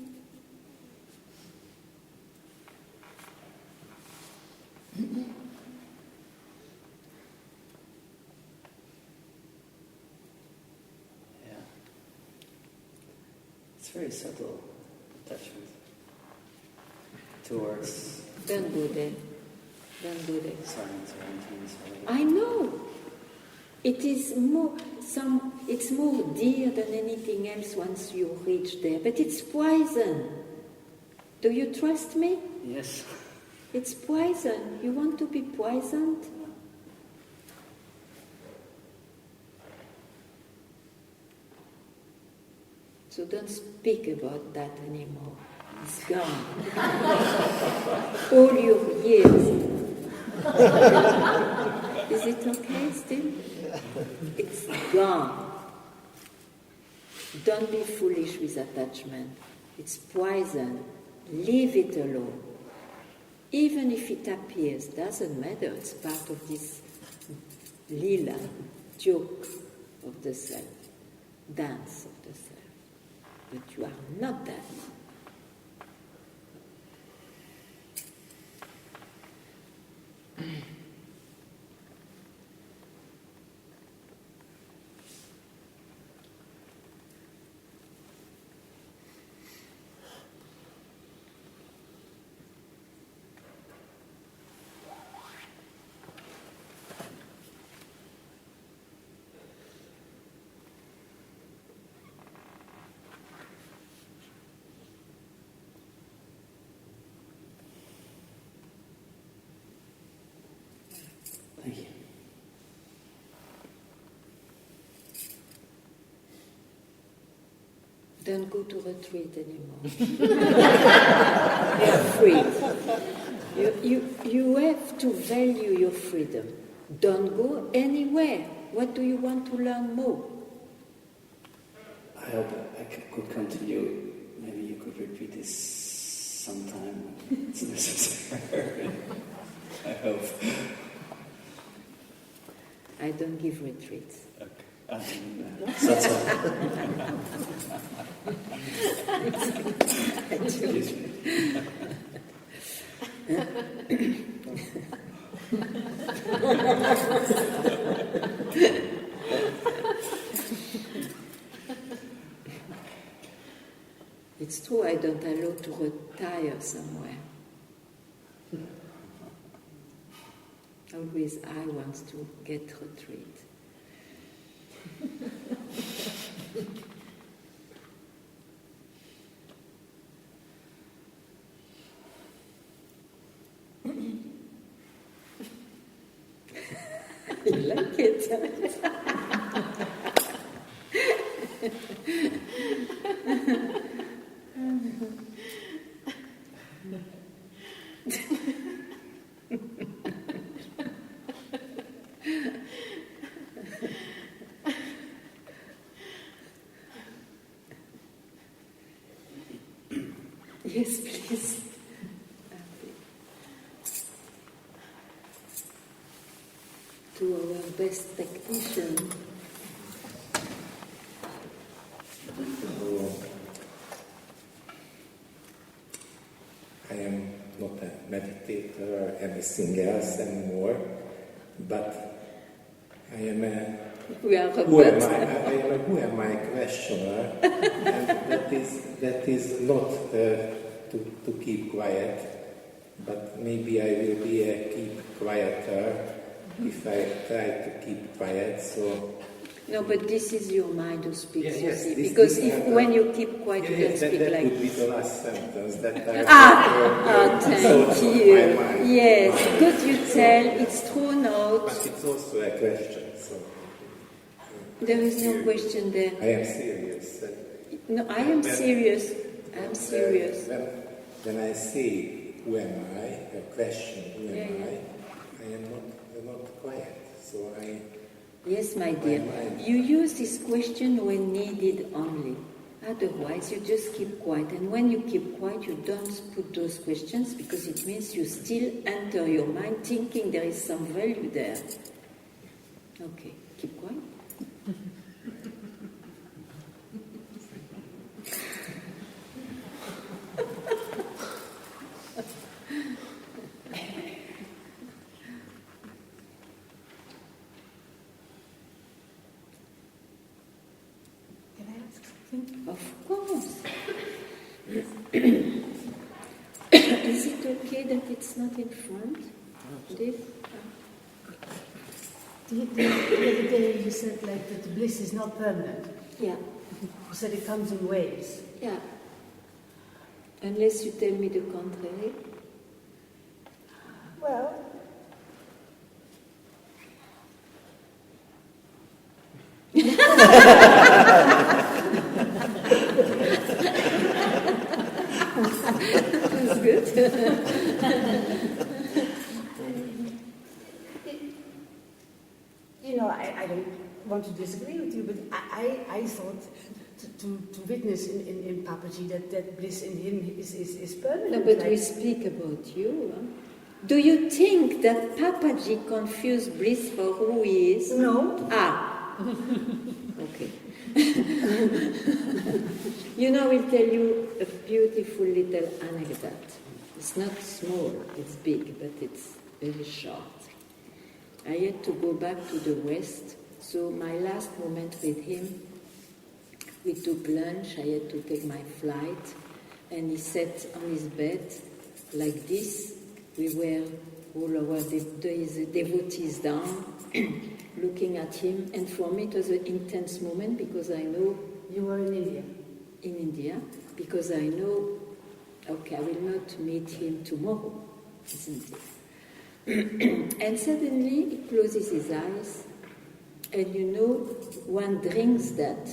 Yeah. It's very subtle attachment towards Don't go there. Don't go there. silence or emptiness. I know. It is more it's more dear than anything else once you reach there, but it's poison. Do you trust me? Yes. It's poison. You want to be poisoned? So don't speak about that anymore. It's gone. All your years. Is it okay still? It's gone. Don't be foolish with attachment. It's poison. Leave it alone. Even if it appears, doesn't matter. It's part of this lila, joke of the self, dance of the self. But you are not that. Thank you. Don't go to retreat anymore. You're free. You have to value your freedom. Don't go anywhere. What do you want to learn more? I hope I could come to you. Maybe you could repeat this sometime when it's necessary. I hope. I don't give retreats. Satsang. Excuse me. It's true, I don't allow to retire somewhere. Always I want to get retreat. You like it? Yes, please. To our best technician. I am not a meditator or anything else anymore, but I am a We are who am robots. I am a who am I questioner, and that is not to keep quiet, but maybe I will be a keep quieter if I try to keep quiet. So No, but this is your mind who speaks, you Yes, see. this- Because this- when you keep quiet, you don't speak that like... would be the last sentence that I Thank thought you. of my mind. Yes, good you tell. It's true note. But it's also a question. So There is no question there. I am serious. No, I am serious. I am serious. When I say who am I, a question who am Yeah, I am not quiet. So I Yes, my dear. You use this question when needed only. Otherwise, you just keep quiet. And when you keep quiet, you don't put those questions because it means you still enter your mind thinking there is some value there. Okay, keep quiet. Can I ask something? Of course. Is it okay that it's not in front? This? The other day you said like that the bliss is not permanent. Yeah, You said it comes in waves. yeah. Unless you tell me the contrary. Well, That's good. I don't want to disagree with you, but I thought to witness in Papaji that bliss in him is permanent. No, but we speak about you. Huh? Do you think that Papaji confused bliss for who he is? No. Ah. Okay. You know, I'll tell you a beautiful little anecdote. It's not small, it's big, but it's very short. I had to go back to the West, so my last moment with him, we took lunch, I had to take my flight, and he sat on his bed like this. We were all our devotees down, looking at him, and for me it was an intense moment because I know... You were in India? In India, because I know, okay, I will not meet him tomorrow, isn't it? And suddenly he closes his eyes, and you know, one drinks that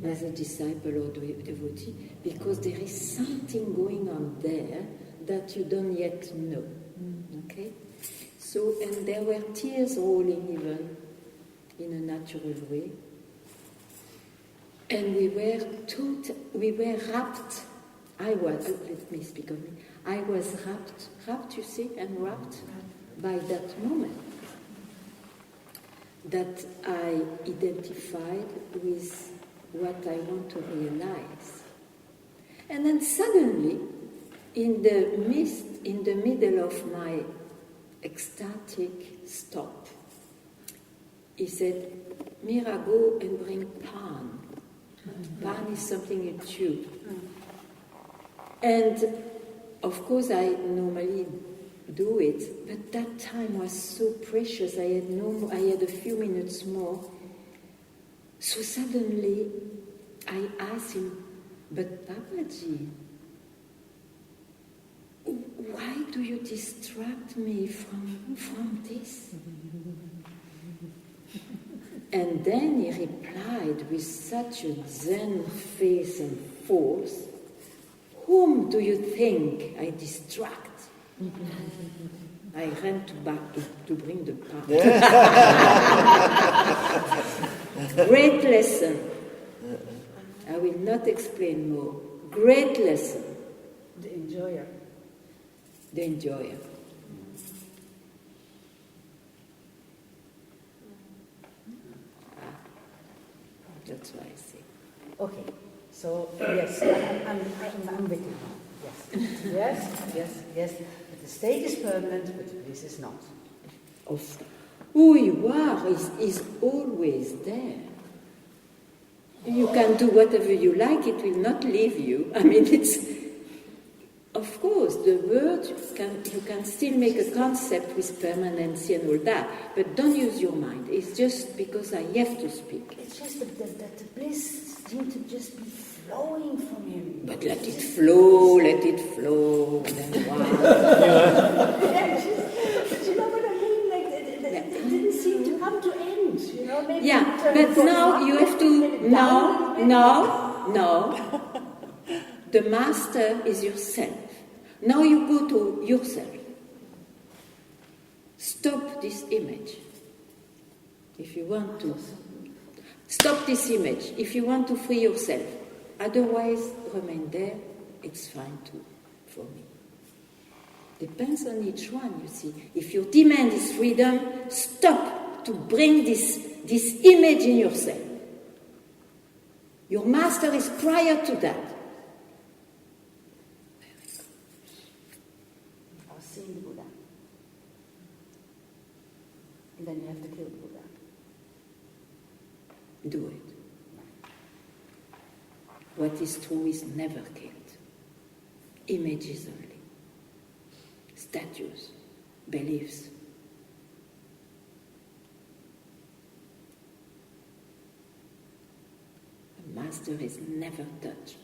as a disciple or devotee, because there is something going on there that you don't yet know. Okay? So, and there were tears rolling even in a natural way. And we were rapt. Let me speak of me. I was rapt, you see, and rapt by that moment that I identified with what I want to realize. And then suddenly, in the middle of my ecstatic stop, he said, Mira, go and bring pan. Pan is something you chew. And of course I normally do it, but that time was so precious. I had a few minutes more. So suddenly I asked him, but Papaji, why do you distract me from this? And then he replied with such a zen face and force, whom do you think I distract? I ran back to bring the pan. Great lesson. I will not explain more. Great lesson. The enjoyer. The enjoyer. That's what I say. Okay, so yes, I'm with you. Yes. But the state is permanent, but this is not. Of who you are is always there. You can do whatever you like; it will not leave you. I mean, it's of course the word you can still make a concept with permanency and all that, but don't use your mind. It's just because I have to speak. It's just that the bliss seemed to just be flowing from him. But let it flow, then wow. You know what I mean? Like, it didn't seem to come to end, you know? Maybe but now you have to, now, the master is yourself. Now you go to yourself. Stop this image. If you want to. Stop this image if you want to free yourself. Otherwise, remain there. It's fine too, for me. Depends on each one, you see. If your demand is freedom, stop to bring this image in yourself. Your master is prior to that. I was seeing the Buddha. And then you have to kill the Buddha. Do it. What is true is never killed. Images only. Statues, beliefs. The master is never touched.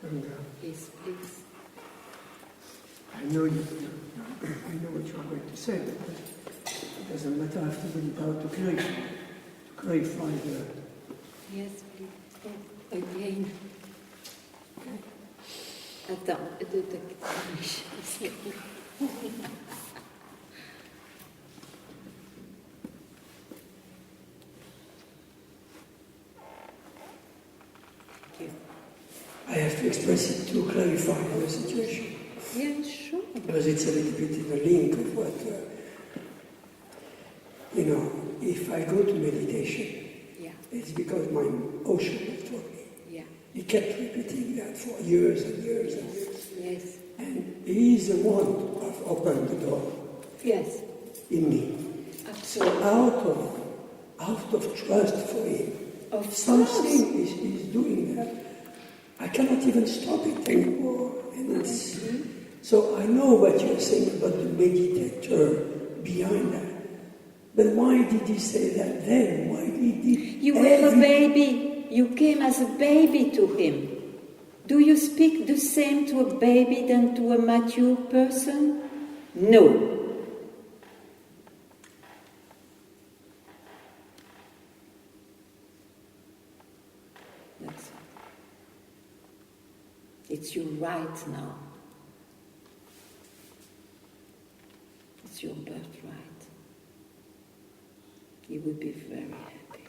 Ganga, Yes, please. I know what you are going to say, but it doesn't matter. I have to bring it out to clarify the. Yes, please. Oh, again. Okay. Attends, de I have to express it to clarify the situation. Yeah, sure. Because it's a little bit in the link of what, if I go to meditation, Yeah, it's because my Osho told me. yeah, He kept repeating that for years and years and years. yes, And he is the one who has opened the door yes, in me. absolutely. So out of trust for him, Of course. something is doing that. I cannot even stop it anymore. And it's, so I know what you're saying about the meditator behind that. But why did he say that then? Why did he? You were a baby. You came as a baby to him. Do you speak the same to a baby than to a mature person? No. That's it. It's your right now. It's your birthright. You would be very happy.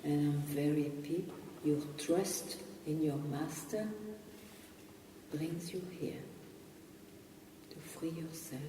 And I'm very happy your trust in your master brings you here to free yourself.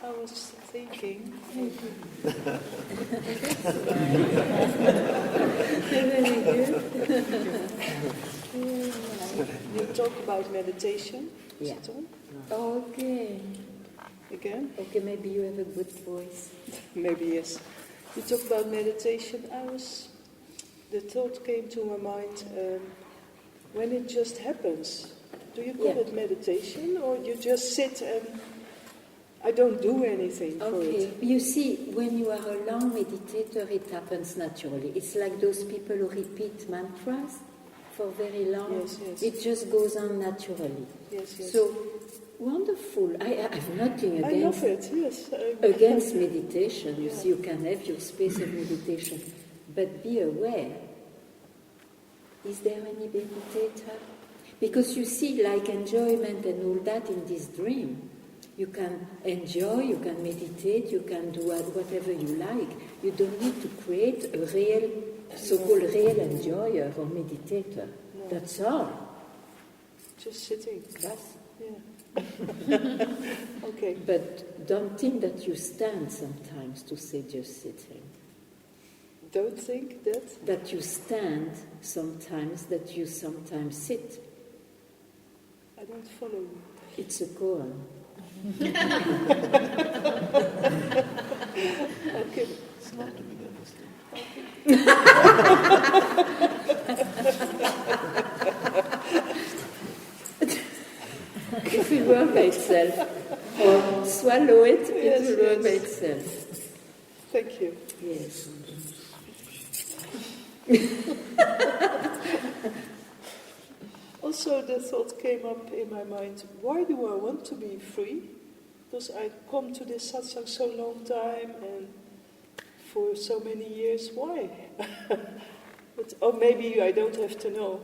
I was thinking. Very good. You talk about meditation. Yeah. Is it on? Okay. Again? Okay, maybe you have a good voice. Maybe yes. You talk about meditation. The thought came to my mind when it just happens. Do you call it meditation, or you just sit and I don't do anything for it? You see, when you are a long meditator, it happens naturally. It's like those people who repeat mantras for very long. Yes, yes. It just goes on naturally. Yes, yes. So, wonderful. I have nothing I love it, yes. against meditation. You see, you can have your space of meditation. But be aware, is there any meditator? Because you see, like enjoyment and all that in this dream, You can enjoy, you can meditate, you can do whatever you like. You don't need to create a real, so-called real enjoyer or meditator. No. That's all. Just sitting. Yes. Yeah. Okay. But don't think that you stand sometimes to say just sitting. Don't think that. That you stand sometimes, that you sometimes sit. I don't follow you. It's a koan. Okay. It's not to be understood. It will work by itself. Or swallow it, Yes, it will work yes. by itself. Thank you. Yes. Also, the thought came up in my mind, why do I want to be free? Because I come to this satsang so long time and for so many years, why? But, or maybe I don't have to know.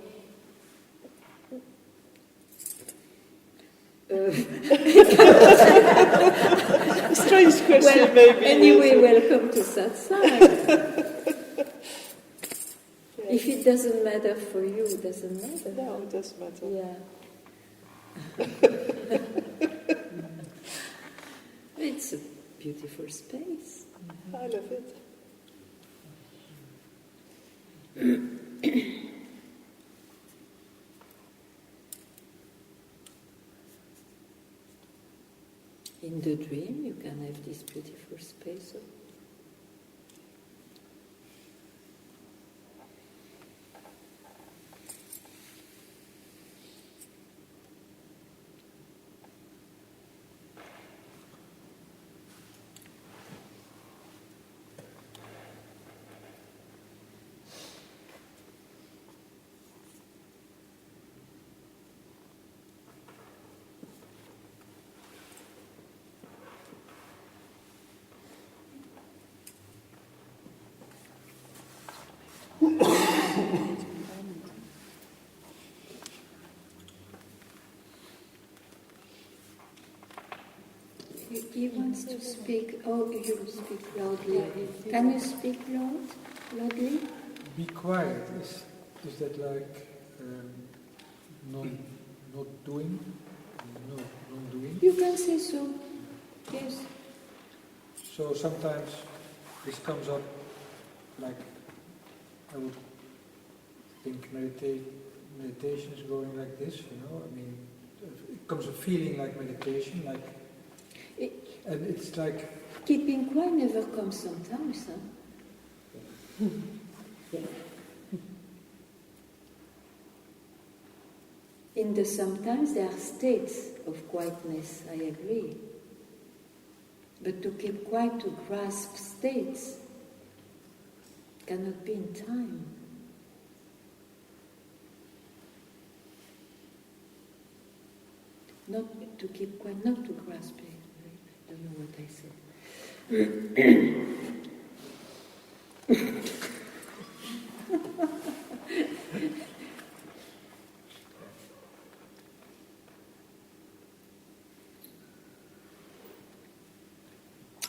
Strange question, Well, maybe. anyway, yes. welcome to satsang. Yeah. If it doesn't matter for you, it doesn't matter. No, it doesn't matter. Yeah. It's a beautiful space. I love it. In the dream, you can have this beautiful space. He wants to speak. Oh, you speak loudly. Can you speak loudly? Be quiet. Is that like not doing? No, not doing. You can say so. Yes. So sometimes this comes up like I would think meditation is going like this, you know. I mean, it comes a feeling like meditation, like, and it's like Keeping quiet never comes sometimes, huh? In the sometimes there are states of quietness, I agree. But to keep quiet, to grasp states, cannot be in time. Not to keep quiet, not to grasp it. I don't know what I said.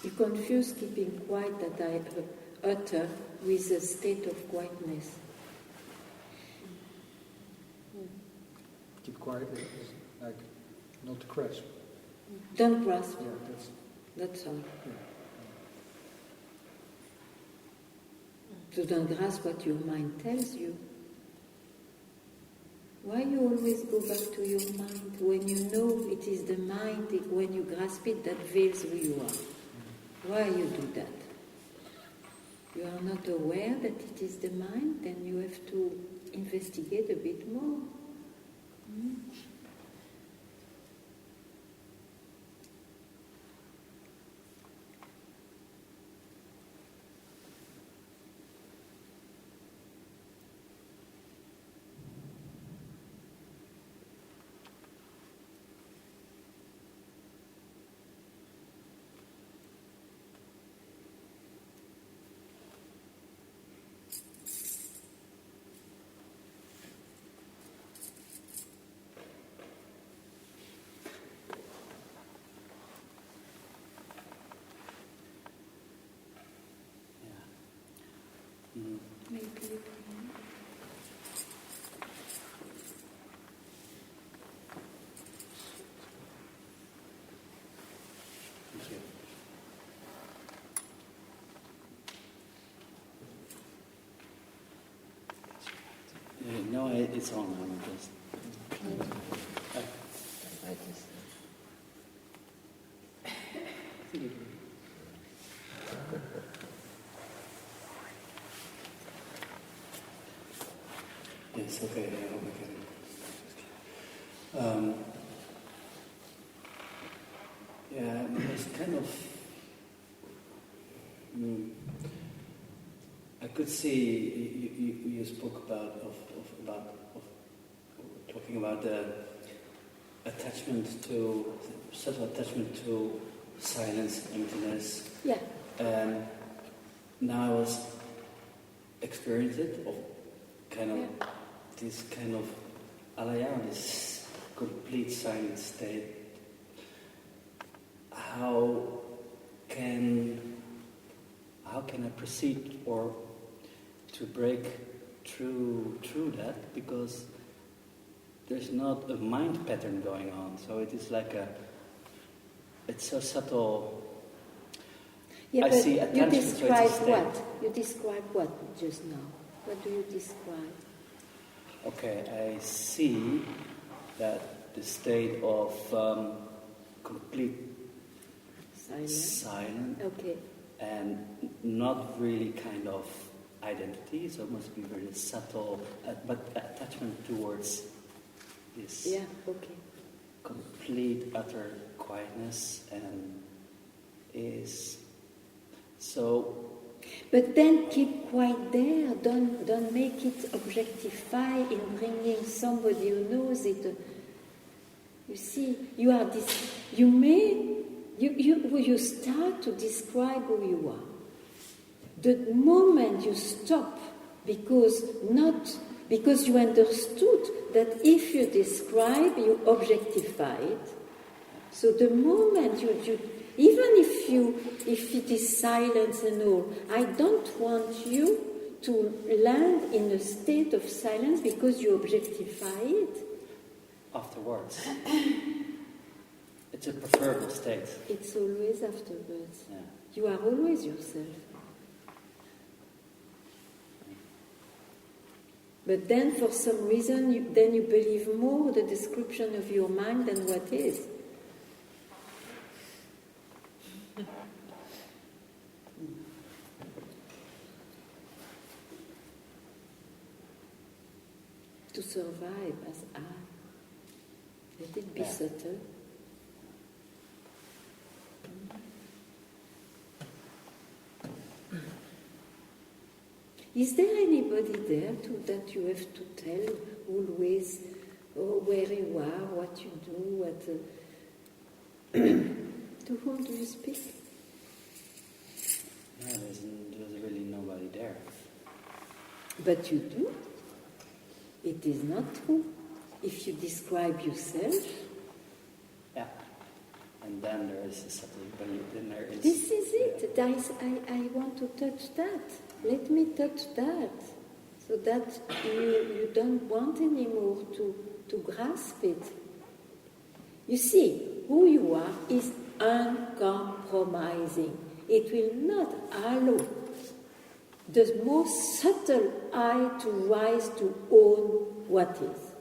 You confuse keeping quiet that I utter with a state of quietness. keep quiet is like not grasp. Don't grasp. Yeah, That's all. yeah. So don't grasp what your mind tells you. Why you always go back to your mind when you know it is the mind, when you grasp it, that veils who you are? Why you do that? You are not aware that it is the mind, then you have to investigate a bit more. Maybe. Thank you. No, it's on. I'm just. Yes, okay, I hope I can. Yeah, it's kind of. I could see you spoke about talking about the subtle attachment to silence, emptiness. Yeah. Now I was experiencing it of kind of this kind of alaya, this complete silent state. How can I proceed or to break through that, because there's not a mind pattern going on, so it is like it's so subtle. Yeah, I but see you attachment, so describe it's a state. what? You describe what just now? What do you describe? Okay, I see that the state of complete silence Okay. and not really kind of identity, so it must be very subtle, but attachment towards this complete, utter quietness, and is so. But then keep quite there. Don't make it objectify in bringing somebody who knows it. You see, you are this. You start to describe who you are. The moment you stop, because you understood that if you describe, you objectify it. So the moment you even if it is silence and all, I don't want you to land in a state of silence because you objectify it. Afterwards. It's a preferable state. It's always afterwards. Yeah. You are always yourself. But then for some reason, you believe more the description of your mind than what is. To survive as I. Let it be subtle. Is there anybody there that you have to tell always where you are, what you do, to whom do you speak? No, there's really nobody there. But you do. It is not true. If you describe yourself. Yeah. And then there is a subtle belief, then there is... This is it. I want to touch that. Let me touch that. So that you don't want anymore to grasp it. You see, who you are is uncompromising. It will not allow the most subtle I to rise to own what is.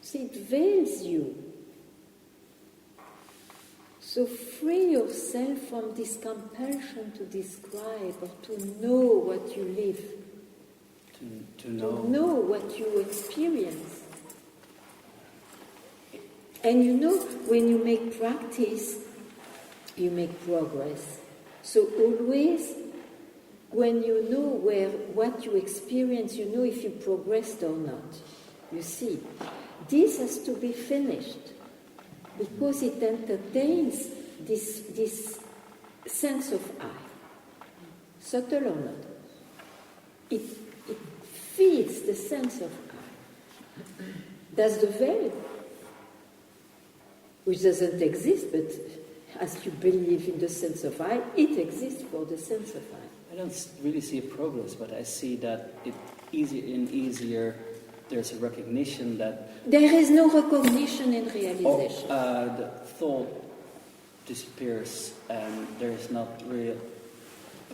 See, it veils you. So free yourself from this compulsion to describe or to know what you live. To know what you experience. And you know, when you make practice, you make progress. So always, when you know what you experience, you know if you progressed or not. You see, this has to be finished because it entertains this sense of I, subtle or not. It feeds the sense of I. That's the veil, which doesn't exist, but as you believe in the sense of I, it exists for the sense of I. I don't really see a progress, but I see that it easier and easier. There's a recognition that There is no recognition in realization. the thought disappears, and there is not really a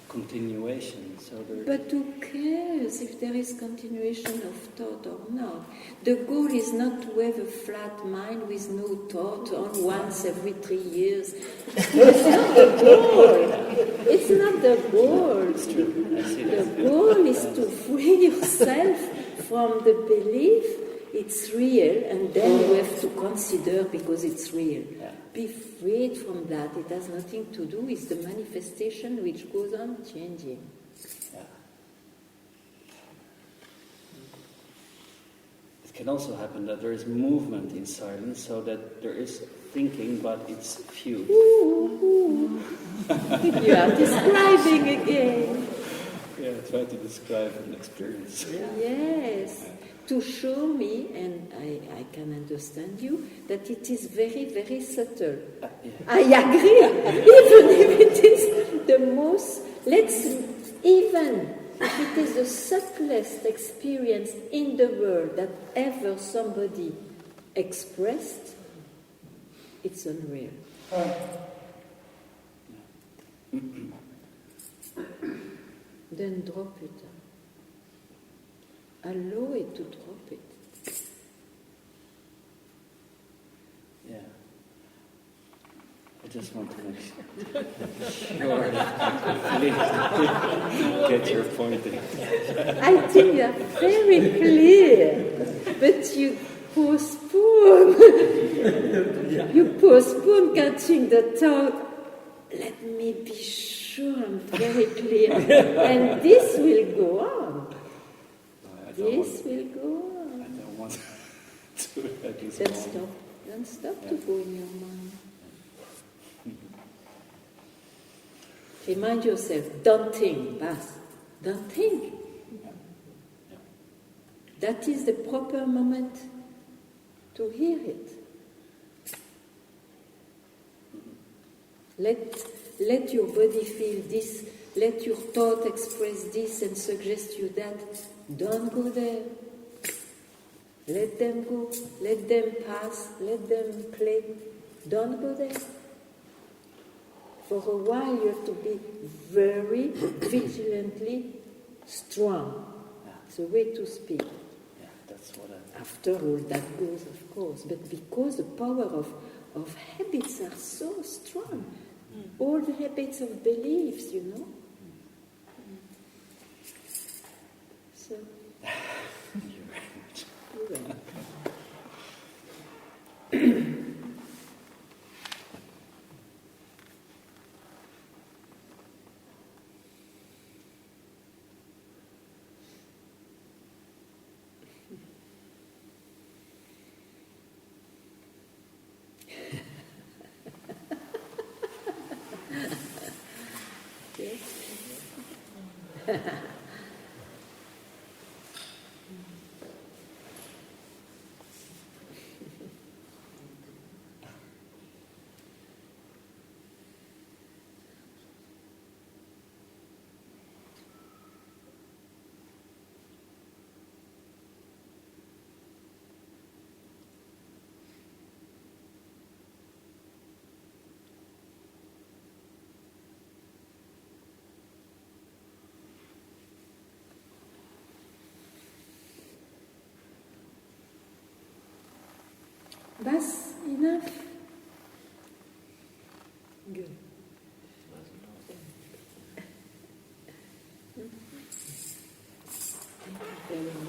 continuation. So But who cares if there is continuation of thought or not? The goal is not to have a flat mind with no thought on once every 3 years. It's not the goal. It's not the goal. It's true. I see The that. goal is to free yourself from the belief it's real, and then you have to consider because it's real. Yeah. Be freed from that. It has nothing to do with the manifestation which goes on changing. Yeah. It can also happen that there is movement in silence, so that there is thinking, but it's few. You are describing again. Yeah, try to describe an experience. Yes. To show me, and I can understand you, that it is very, very subtle. Yeah. I agree, even if it is the most, even if it is the subtlest experience in the world that ever somebody expressed, it's unreal. Then drop it. Allow it to drop it. Yeah. I just want to make sure that I get your point. I think you are very clear, but you postpone. You postpone catching the thought. Let me be sure I'm very clear, and this will go on. This will go on. I don't want to at this Then moment. stop. Then stop to go in your mind. Remind yourself, don't think, Bas. Don't think. That is the proper moment to hear it. Let your body feel this, let your thought express this and suggest you that. Don't go there. Let them go, let them pass, let them play. Don't go there. For a while you have to be very vigilantly strong. It's a way to speak. Yeah, that's what I... After all, that goes, of course, but because the power of habits are so strong, all the habits of beliefs, you know. So, you're welcome. Bas, enough? Good. Thank you very much.